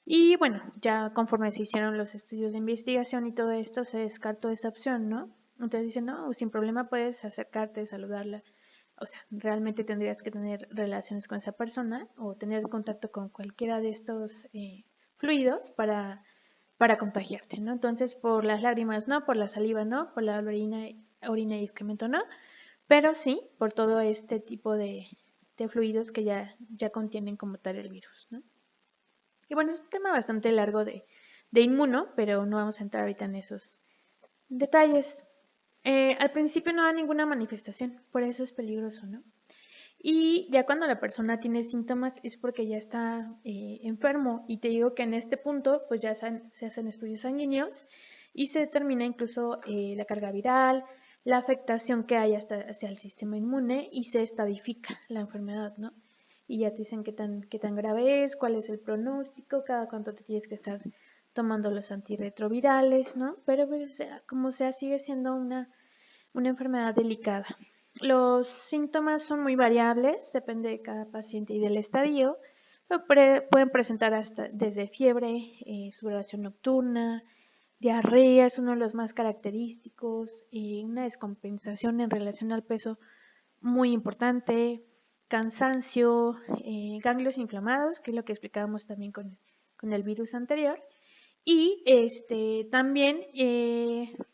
Y bueno, ya conforme se hicieron los estudios de investigación y todo esto, se descartó esa opción, ¿no? Entonces dicen, no, sin problema puedes acercarte, saludarla. O sea, realmente tendrías que tener relaciones con esa persona o tener contacto con cualquiera de estos fluidos para contagiarte, ¿no? Entonces, por las lágrimas no, por la saliva no, por la orina y excremento no, pero sí por todo este tipo de fluidos que ya contienen como tal el virus, ¿no? Y bueno, es un tema bastante largo de inmuno, pero no vamos a entrar ahorita en esos detalles. Al principio no da ninguna manifestación, por eso es peligroso, ¿no? Y ya cuando la persona tiene síntomas es porque ya está enfermo. Y te digo que en este punto pues ya se hacen estudios sanguíneos y se determina incluso la carga viral, la afectación que hay hacia el sistema inmune y se estadifica la enfermedad, ¿no? Y ya te dicen qué tan grave es, cuál es el pronóstico, cada cuánto te tienes que estar tomando los antirretrovirales, ¿no? Pero pues como sea sigue siendo una enfermedad delicada. Los síntomas son muy variables, depende de cada paciente y del estadio. Pueden presentar hasta desde fiebre, sudoración nocturna, diarrea es uno de los más característicos, una descompensación en relación al peso muy importante, cansancio, ganglios inflamados, que es lo que explicábamos también con el virus anterior. Y también,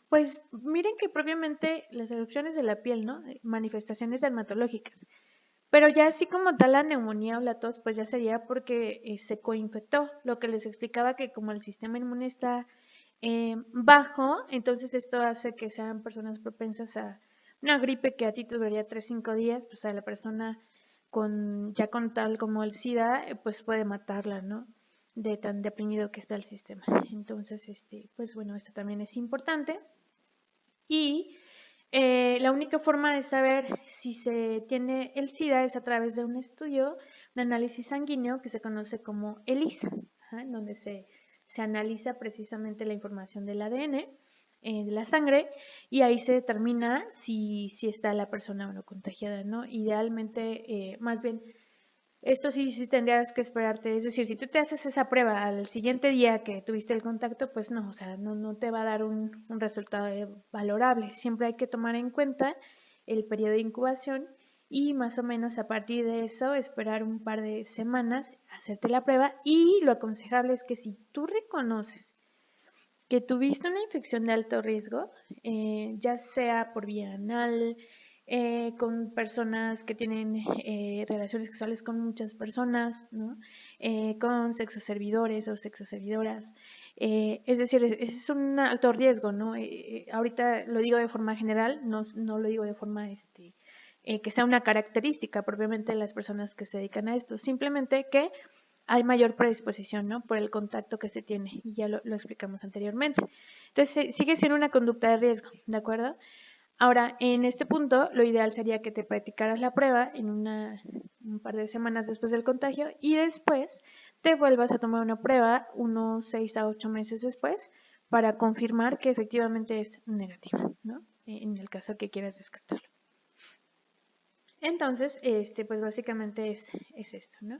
pues miren que propiamente las erupciones de la piel, ¿no? Manifestaciones dermatológicas. Pero ya así como tal la neumonía o la tos, pues ya sería porque se coinfectó. Lo que les explicaba que como el sistema inmune está bajo, entonces esto hace que sean personas propensas a una gripe que a ti te duraría 3-5 días, pues a la persona ya con tal como el SIDA, pues puede matarla, ¿no? De tan deprimido que está el sistema. Entonces, pues bueno, esto también es importante. Y la única forma de saber si se tiene el SIDA es a través de un estudio de análisis sanguíneo que se conoce como ELISA, en donde se analiza precisamente la información del ADN de la sangre y ahí se determina si está la persona o no contagiada, ¿no? Idealmente, más bien, esto sí tendrías que esperarte, es decir, si tú te haces esa prueba al siguiente día que tuviste el contacto, pues no, o sea, no te va a dar un resultado valorable. Siempre hay que tomar en cuenta el periodo de incubación y más o menos a partir de eso esperar un par de semanas, hacerte la prueba y lo aconsejable es que si tú reconoces que tuviste una infección de alto riesgo, ya sea por vía anal, con personas que tienen relaciones sexuales con muchas personas, ¿no? Con sexoservidores o sexoservidoras. Es decir, ese es un alto riesgo, ¿no? Ahorita lo digo de forma general, no lo digo de forma que sea una característica propiamente de las personas que se dedican a esto, simplemente que hay mayor predisposición, ¿no? Por el contacto que se tiene, y ya lo explicamos anteriormente. Entonces, sigue siendo una conducta de riesgo, ¿de acuerdo? Ahora, en este punto, lo ideal sería que te practicaras la prueba en un par de semanas después del contagio y después te vuelvas a tomar una prueba unos 6 a 8 meses después para confirmar que efectivamente es negativa, ¿no? En el caso que quieras descartarlo. Entonces, pues básicamente es esto, ¿no?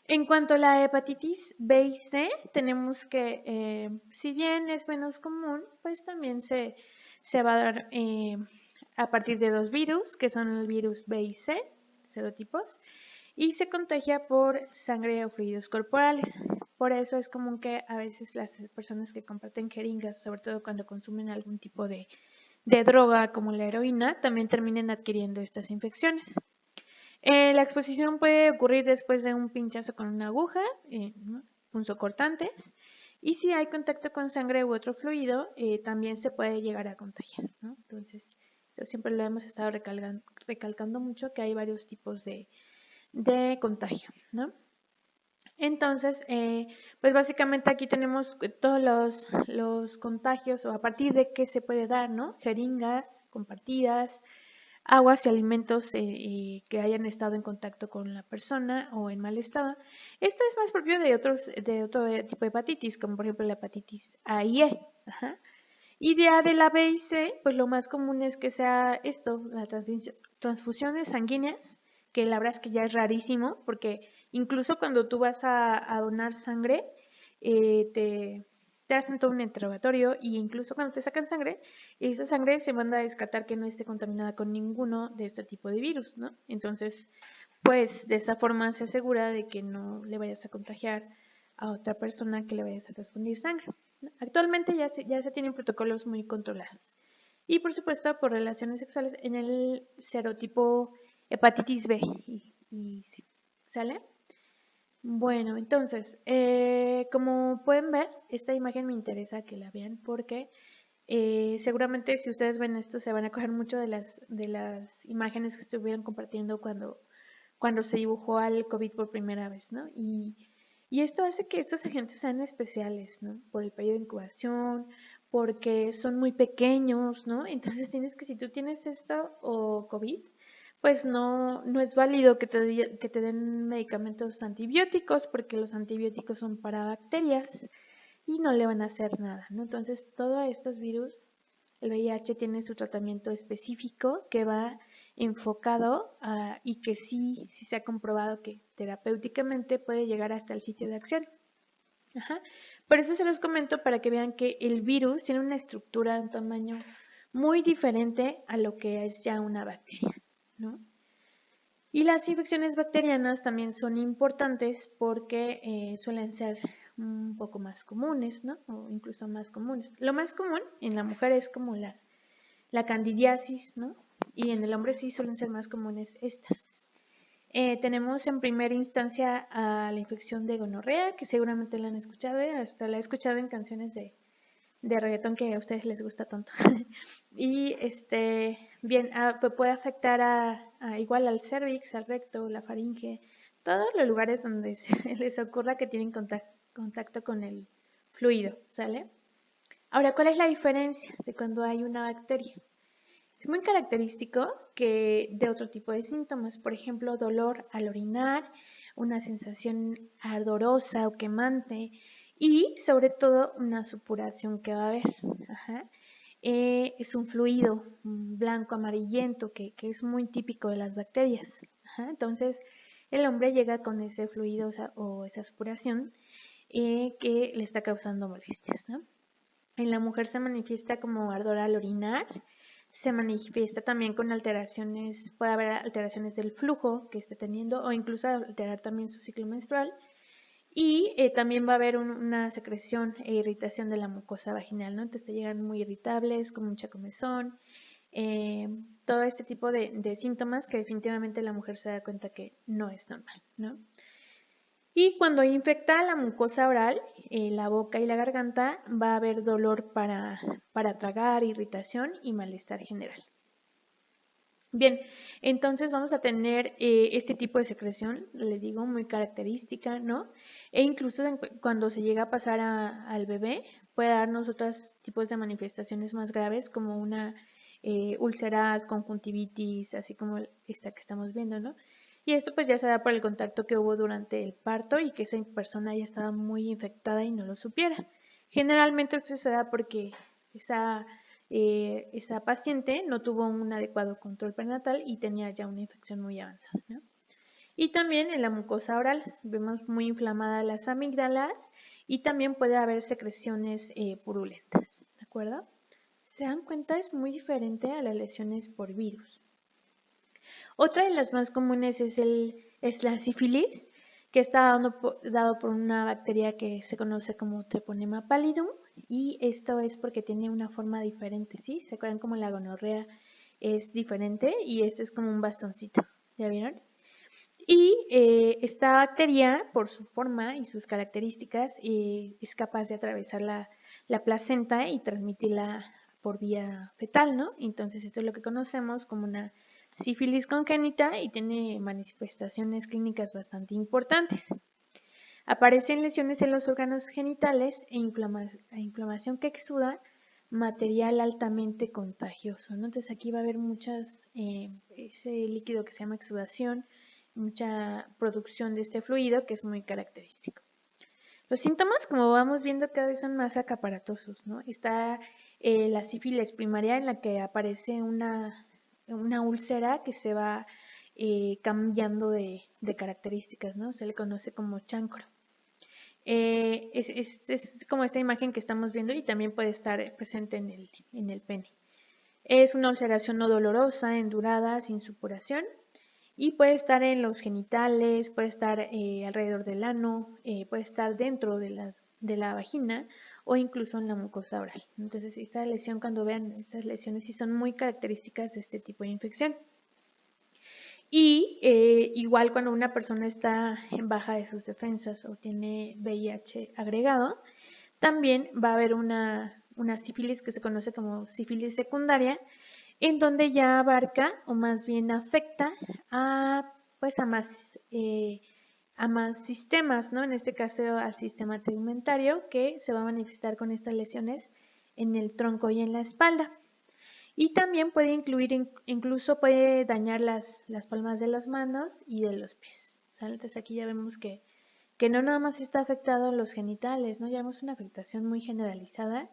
En cuanto a la hepatitis B y C, tenemos que, si bien es menos común, pues también se va a dar a partir de 2 virus, que son el virus B y C, serotipos, y se contagia por sangre o fluidos corporales. Por eso es común que a veces las personas que comparten jeringas, sobre todo cuando consumen algún tipo de droga como la heroína, también terminen adquiriendo estas infecciones. La exposición puede ocurrir después de un pinchazo con una aguja, punzocortantes, y si hay contacto con sangre u otro fluido, también se puede llegar a contagiar, ¿no? Entonces, esto siempre lo hemos estado recalcando mucho, que hay varios tipos de contagio, ¿no? Entonces, pues básicamente aquí tenemos todos los contagios o a partir de qué se puede dar, ¿no? Jeringas compartidas, aguas y alimentos que hayan estado en contacto con la persona o en mal estado. Esto es más propio de otro tipo de hepatitis, como por ejemplo la hepatitis A y E. Ajá. Y de la B y C, pues lo más común es que sea esto, las transfusiones sanguíneas, que la verdad es que ya es rarísimo, porque incluso cuando tú vas a donar sangre, te hacen todo un interrogatorio e incluso cuando te sacan sangre, esa sangre se manda a descartar que no esté contaminada con ninguno de este tipo de virus, ¿no? Entonces, pues de esa forma se asegura de que no le vayas a contagiar a otra persona que le vayas a transfundir sangre. Actualmente ya se tienen protocolos muy controlados. Y por supuesto, por relaciones sexuales en el serotipo hepatitis B y C. ¿Sale? Bueno, entonces, como pueden ver, esta imagen me interesa que la vean porque seguramente si ustedes ven esto se van a coger mucho de las imágenes que estuvieron compartiendo cuando se dibujó al COVID por primera vez, ¿no? Y esto hace que estos agentes sean especiales, ¿no? Por el periodo de incubación, porque son muy pequeños, ¿no? Entonces si tú tienes esto o COVID, pues no es válido que te den medicamentos antibióticos, porque los antibióticos son para bacterias y no le van a hacer nada, ¿no? Entonces, todos estos virus, el VIH tiene su tratamiento específico que va enfocado y que sí se ha comprobado que terapéuticamente puede llegar hasta el sitio de acción. Ajá. Por eso se los comento para que vean que el virus tiene una estructura, un tamaño muy diferente a lo que es ya una bacteria, ¿no? Y las infecciones bacterianas también son importantes porque suelen ser un poco más comunes, ¿no? O incluso más comunes. Lo más común en la mujer es como la candidiasis, ¿no? Y en el hombre sí suelen ser más comunes estas. Tenemos en primera instancia a la infección de gonorrea, que seguramente la han escuchado, hasta la he escuchado en canciones de reggaetón que a ustedes les gusta tanto. Y bien, puede afectar igual al cervix, al recto, la faringe, todos los lugares donde les ocurra que tienen contacto con el fluido, ¿sale? Ahora, ¿cuál es la diferencia de cuando hay una bacteria? Es muy característico que de otro tipo de síntomas, por ejemplo, dolor al orinar, una sensación ardorosa o quemante y sobre todo una supuración que va a haber. Ajá. Es un fluido blanco amarillento que es muy típico de las bacterias. Ajá. Entonces, el hombre llega con ese fluido o esa supuración que le está causando molestias, ¿no? En la mujer se manifiesta como ardor al orinar, se manifiesta también con alteraciones, puede haber alteraciones del flujo que esté teniendo o incluso alterar también su ciclo menstrual. Y también va a haber una secreción e irritación de la mucosa vaginal, ¿no? Entonces te llegan muy irritables, con mucha comezón, todo este tipo de síntomas que definitivamente la mujer se da cuenta que no es normal, ¿no? Y cuando infecta la mucosa oral, la boca y la garganta, va a haber dolor para tragar, irritación y malestar general. Bien, entonces vamos a tener este tipo de secreción, les digo, muy característica, ¿no? E incluso cuando se llega a pasar al bebé, puede darnos otros tipos de manifestaciones más graves como una úlceras, conjuntivitis, así como esta que estamos viendo, ¿no? Y esto pues ya se da por el contacto que hubo durante el parto y que esa persona ya estaba muy infectada y no lo supiera. Generalmente esto se da porque esa paciente no tuvo un adecuado control prenatal y tenía ya una infección muy avanzada, ¿no? Y también en la mucosa oral vemos muy inflamadas las amígdalas y también puede haber secreciones purulentas, ¿de acuerdo? ¿Se dan cuenta? Es muy diferente a las lesiones por virus. Otra de las más comunes es la sífilis, que está dado por una bacteria que se conoce como Treponema pallidum, y esto es porque tiene una forma diferente, ¿sí? ¿Se acuerdan cómo la gonorrea es diferente? Y este es como un bastoncito, ¿ya vieron? Y esta bacteria, por su forma y sus características, es capaz de atravesar la placenta y transmitirla por vía fetal, ¿no? Entonces esto es lo que conocemos como una sífilis congénita y tiene manifestaciones clínicas bastante importantes. Aparecen lesiones en los órganos genitales e inflamación que exuda material altamente contagioso, ¿no? Entonces aquí va a haber ese líquido que se llama exudación, mucha producción de este fluido que es muy característico. Los síntomas, como vamos viendo, cada vez son más acaparatosos, ¿no? Está la sífilis primaria en la que aparece una úlcera que se va cambiando de características, ¿no? Se le conoce como chancro. Es como esta imagen que estamos viendo y también puede estar presente en el pene. Es una ulceración no dolorosa, endurada, sin supuración y puede estar en los genitales, puede estar alrededor del ano, puede estar dentro de la vagina o incluso en la mucosa oral. Entonces, esta lesión, cuando vean estas lesiones, sí son muy características de este tipo de infección. Y igual cuando una persona está en baja de sus defensas o tiene VIH agregado, también va a haber una sífilis que se conoce como sífilis secundaria, en donde ya abarca o más bien afecta pues a más sistemas, ¿no? En este caso al sistema tegumentario, que se va a manifestar con estas lesiones en el tronco y en la espalda. Y también puede incluir, incluso puede dañar las palmas de las manos y de los pies, ¿sale? Entonces aquí ya vemos que no nada más está afectado los genitales, ¿no? Ya vemos una afectación muy generalizada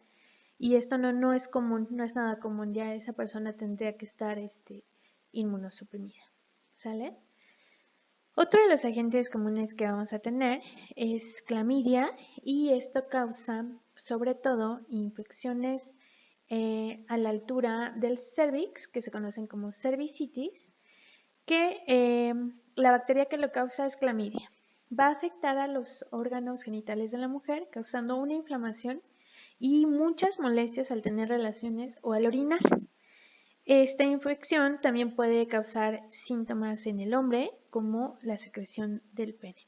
y esto no es común, no es nada común, ya esa persona tendría que estar inmunosuprimida, ¿sale? Otro de los agentes comunes que vamos a tener es clamidia y esto causa sobre todo infecciones a la altura del cervix, que se conocen como cervicitis, que la bacteria que lo causa es clamidia. Va a afectar a los órganos genitales de la mujer, causando una inflamación y muchas molestias al tener relaciones o al orinar. Esta infección también puede causar síntomas en el hombre, como la secreción del pene.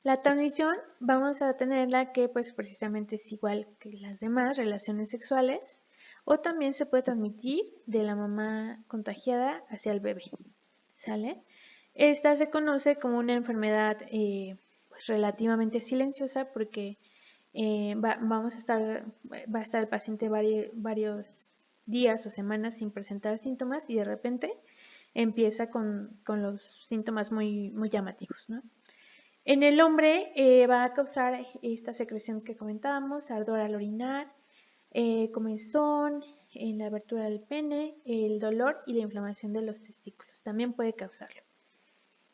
La transmisión vamos a tenerla que pues precisamente es igual que las demás relaciones sexuales, o también se puede transmitir de la mamá contagiada hacia el bebé, ¿sale? Esta se conoce como una enfermedad pues relativamente silenciosa porque va a estar el paciente varios días o semanas sin presentar síntomas y de repente empieza con los síntomas muy llamativos, ¿no? En el hombre va a causar esta secreción que comentábamos, ardor al orinar, comezón en la abertura del pene, el dolor y la inflamación de los testículos. También puede causarlo.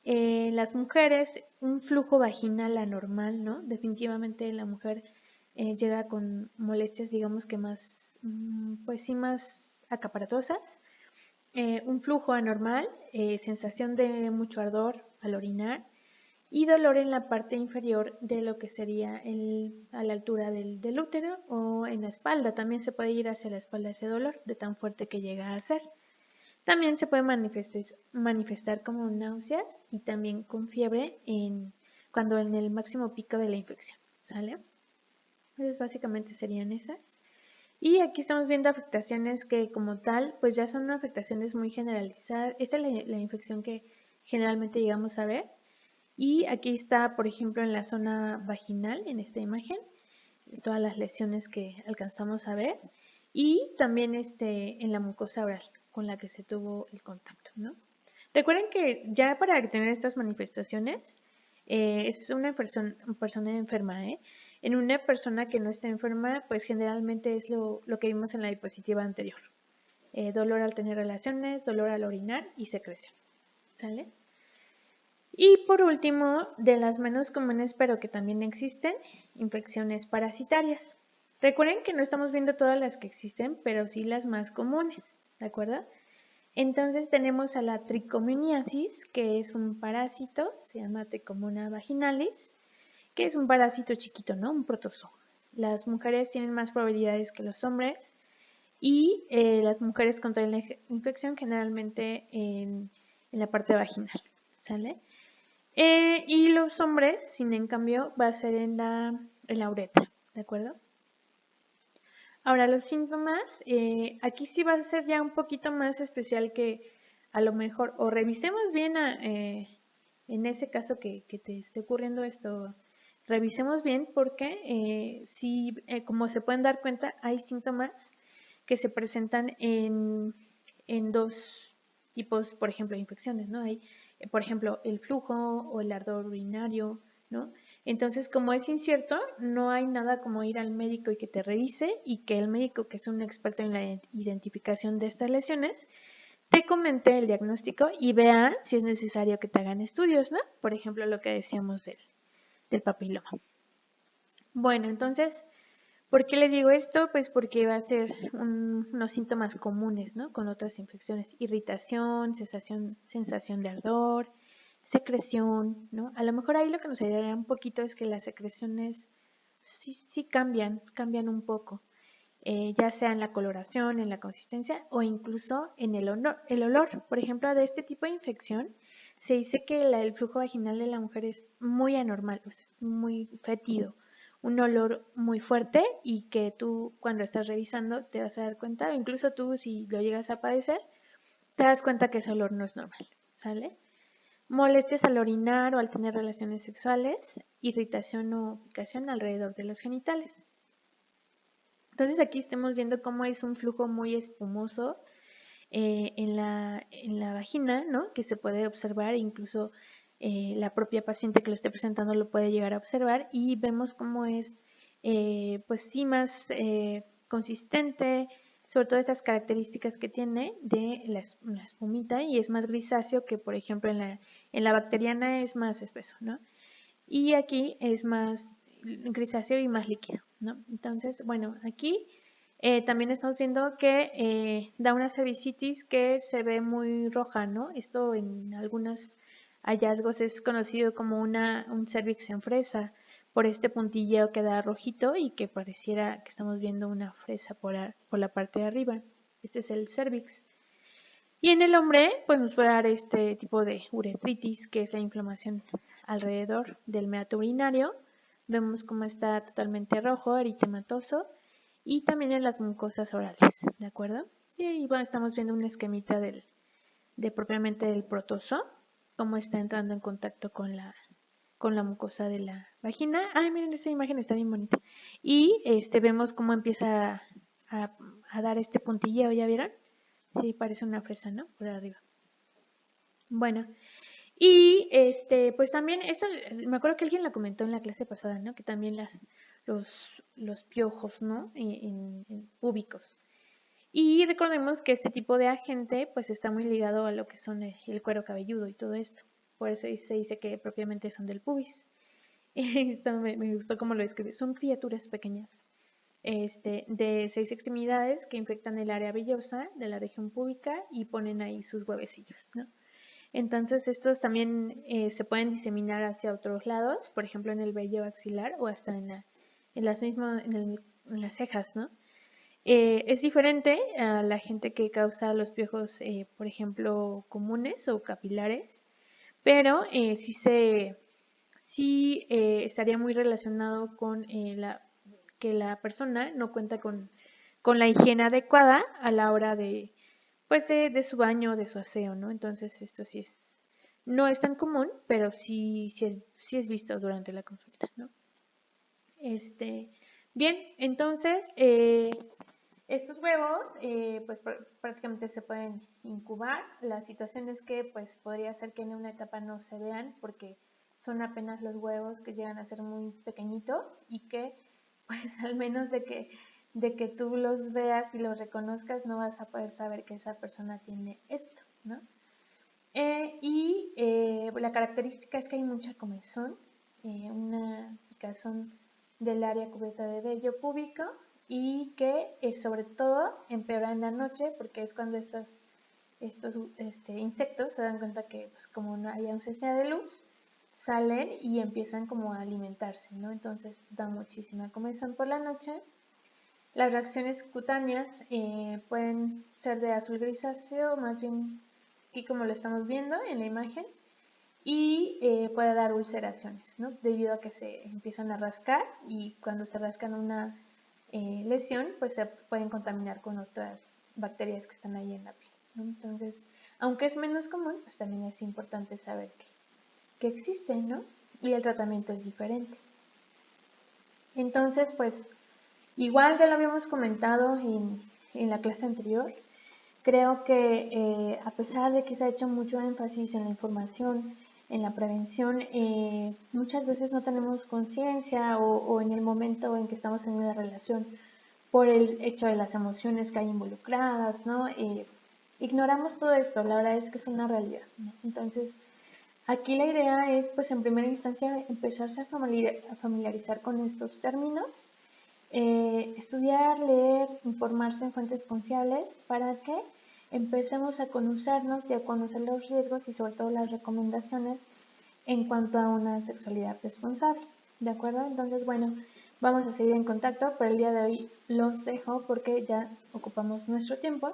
Las mujeres, un flujo vaginal anormal, ¿no? Definitivamente la mujer llega con molestias, digamos que más, pues sí, más acaparatosas. Un flujo anormal, sensación de mucho ardor al orinar y dolor en la parte inferior de lo que sería a la altura del útero o en la espalda. También se puede ir hacia la espalda ese dolor de tan fuerte que llega a ser. También se puede manifestar como náuseas y también con fiebre cuando en el máximo pico de la infección, ¿sale? Entonces básicamente serían esas. Y aquí estamos viendo afectaciones que como tal, pues ya son afectaciones muy generalizadas. Esta es la infección que generalmente llegamos a ver. Y aquí está, por ejemplo, en la zona vaginal, en esta imagen, todas las lesiones que alcanzamos a ver. Y también en la mucosa oral con la que se tuvo el contacto, ¿no? Recuerden que ya para tener estas manifestaciones es una persona enferma, ¿eh? En una persona que no está enferma, pues generalmente es lo que vimos en la diapositiva anterior. Dolor al tener relaciones, dolor al orinar y secreción, ¿sale? Y por último, de las menos comunes pero que también existen, infecciones parasitarias. Recuerden que no estamos viendo todas las que existen, pero sí las más comunes, ¿de acuerdo? Entonces tenemos a la tricomoniasis, que es un parásito, se llama Trichomona vaginalis, que es un parásito chiquito, ¿no? Un protozoo. Las mujeres tienen más probabilidades que los hombres y las mujeres contraen la infección generalmente en la parte vaginal, ¿sale? Y los hombres, sin en cambio, va a ser en la uretra, ¿de acuerdo? Ahora, los síntomas, aquí sí va a ser ya un poquito más especial que a lo mejor, o revisemos bien en ese caso que te esté ocurriendo esto, revisemos bien porque sí, como se pueden dar cuenta, hay síntomas que se presentan en dos tipos, por ejemplo, de infecciones, ¿no? Hay, por ejemplo, el flujo o el ardor urinario, ¿no? Entonces, como es incierto, no hay nada como ir al médico y que te revise y que el médico, que es un experto en la identificación de estas lesiones, te comente el diagnóstico y vea si es necesario que te hagan estudios, ¿no? Por ejemplo, lo que decíamos del papiloma. Bueno, entonces, ¿por qué les digo esto? Pues porque va a ser unos síntomas comunes, ¿no? Con otras infecciones, irritación, sensación de ardor, secreción, ¿no? A lo mejor ahí lo que nos ayudaría un poquito es que las secreciones sí cambian un poco, ya sea en la coloración, en la consistencia o incluso en el olor. Por ejemplo, de este tipo de infección se dice que el flujo vaginal de la mujer es muy anormal, o sea, es muy fétido, un olor muy fuerte y que tú cuando estás revisando te vas a dar cuenta, o incluso tú si lo llegas a padecer, te das cuenta que ese olor no es normal, ¿sale? Molestias al orinar o al tener relaciones sexuales, irritación o picación alrededor de los genitales. Entonces aquí estamos viendo cómo es un flujo muy espumoso en la vagina, ¿no? Que se puede observar, incluso la propia paciente que lo esté presentando lo puede llegar a observar y vemos cómo es, pues sí, más consistente, sobre todo estas características que tiene de la espumita, y es más grisáceo que, por ejemplo, en la bacteriana es más espeso, ¿no? Y aquí es más grisáceo y más líquido, ¿no? Entonces, bueno, aquí también estamos viendo que da una cervicitis que se ve muy roja, ¿no? Esto en algunos hallazgos es conocido como un cervix en fresa, por este puntilleo que da rojito y que pareciera que estamos viendo una fresa por la parte de arriba. Este es el cervix. Y en el hombre, pues nos puede dar este tipo de uretritis, que es la inflamación alrededor del meato urinario. Vemos cómo está totalmente rojo, eritematoso, y también en las mucosas orales, ¿de acuerdo? Y bueno, estamos viendo un esquemita de propiamente del protozo, cómo está entrando en contacto con la mucosa de la vagina. Ay, miren, esta imagen está bien bonita. Y vemos cómo empieza a dar este puntilleo, ¿ya vieron? Sí, parece una fresa, ¿no? Por arriba. Bueno, y pues también, esto, me acuerdo que alguien lo comentó en la clase pasada, ¿no? Que también los piojos, ¿no? En púbicos. Y recordemos que este tipo de agente, pues está muy ligado a lo que son el cuero cabelludo y todo esto. Por eso se dice que propiamente son del pubis. Esto me gustó cómo lo describe. Son criaturas pequeñas, de 6 extremidades que infectan el área vellosa de la región púbica y ponen ahí sus huevecillos, ¿no? Entonces estos también se pueden diseminar hacia otros lados, por ejemplo en el vello axilar o hasta en las cejas, ¿no? Es diferente a la gente que causa los piojos, por ejemplo, comunes o capilares, pero sí estaría muy relacionado con que la persona no cuenta con la higiene adecuada a la hora pues, de su baño, de su aseo, ¿no? Entonces esto no es tan común, pero sí es visto durante la consulta, ¿no? Bien, entonces estos huevos pues prácticamente se pueden incubar. La situación es que pues podría ser que en una etapa no se vean porque son apenas los huevos que llegan a ser muy pequeñitos y que pues al menos de que tú los veas y los reconozcas no vas a poder saber que esa persona tiene esto, ¿no? La característica es que hay mucha comezón, una picazón del área cubierta de vello púbico y que sobre todo empeora en la noche porque es cuando estos insectos se dan cuenta que pues, como no hay ausencia de luz, salen y empiezan como a alimentarse, ¿no? Entonces da muchísima comezón por la noche. Las reacciones cutáneas pueden ser de azul grisáceo, más bien aquí como lo estamos viendo en la imagen, y puede dar ulceraciones, ¿no? Debido a que se empiezan a rascar y cuando se rascan una lesión, pues se pueden contaminar con otras bacterias que están ahí en la piel, ¿no? Entonces, aunque es menos común, pues también es importante saber que existe, ¿no? Y el tratamiento es diferente. Entonces, pues, igual ya lo habíamos comentado en la clase anterior, creo que a pesar de que se ha hecho mucho énfasis en la información, en la prevención, muchas veces no tenemos conciencia o en el momento en que estamos en una relación por el hecho de las emociones que hay involucradas, ¿no? Ignoramos todo esto, la verdad es que es una realidad, ¿no? Entonces, aquí la idea es, pues en primera instancia, empezarse a familiarizar con estos términos, estudiar, leer, informarse en fuentes confiables para que empecemos a conocernos y a conocer los riesgos y sobre todo las recomendaciones en cuanto a una sexualidad responsable, ¿de acuerdo? Entonces, bueno, vamos a seguir en contacto, pero el día de hoy los dejo porque ya ocupamos nuestro tiempo.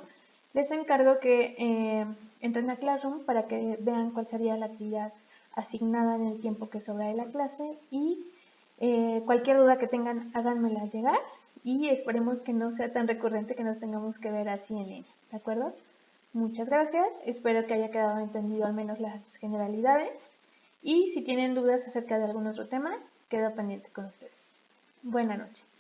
Les encargo que entren a Classroom para que vean cuál sería la actividad asignada en el tiempo que sobra de la clase y cualquier duda que tengan, háganmela llegar y esperemos que no sea tan recurrente que nos tengamos que ver así en línea, ¿de acuerdo? Muchas gracias, espero que haya quedado entendido al menos las generalidades y si tienen dudas acerca de algún otro tema, quedo pendiente con ustedes. Buenas noches.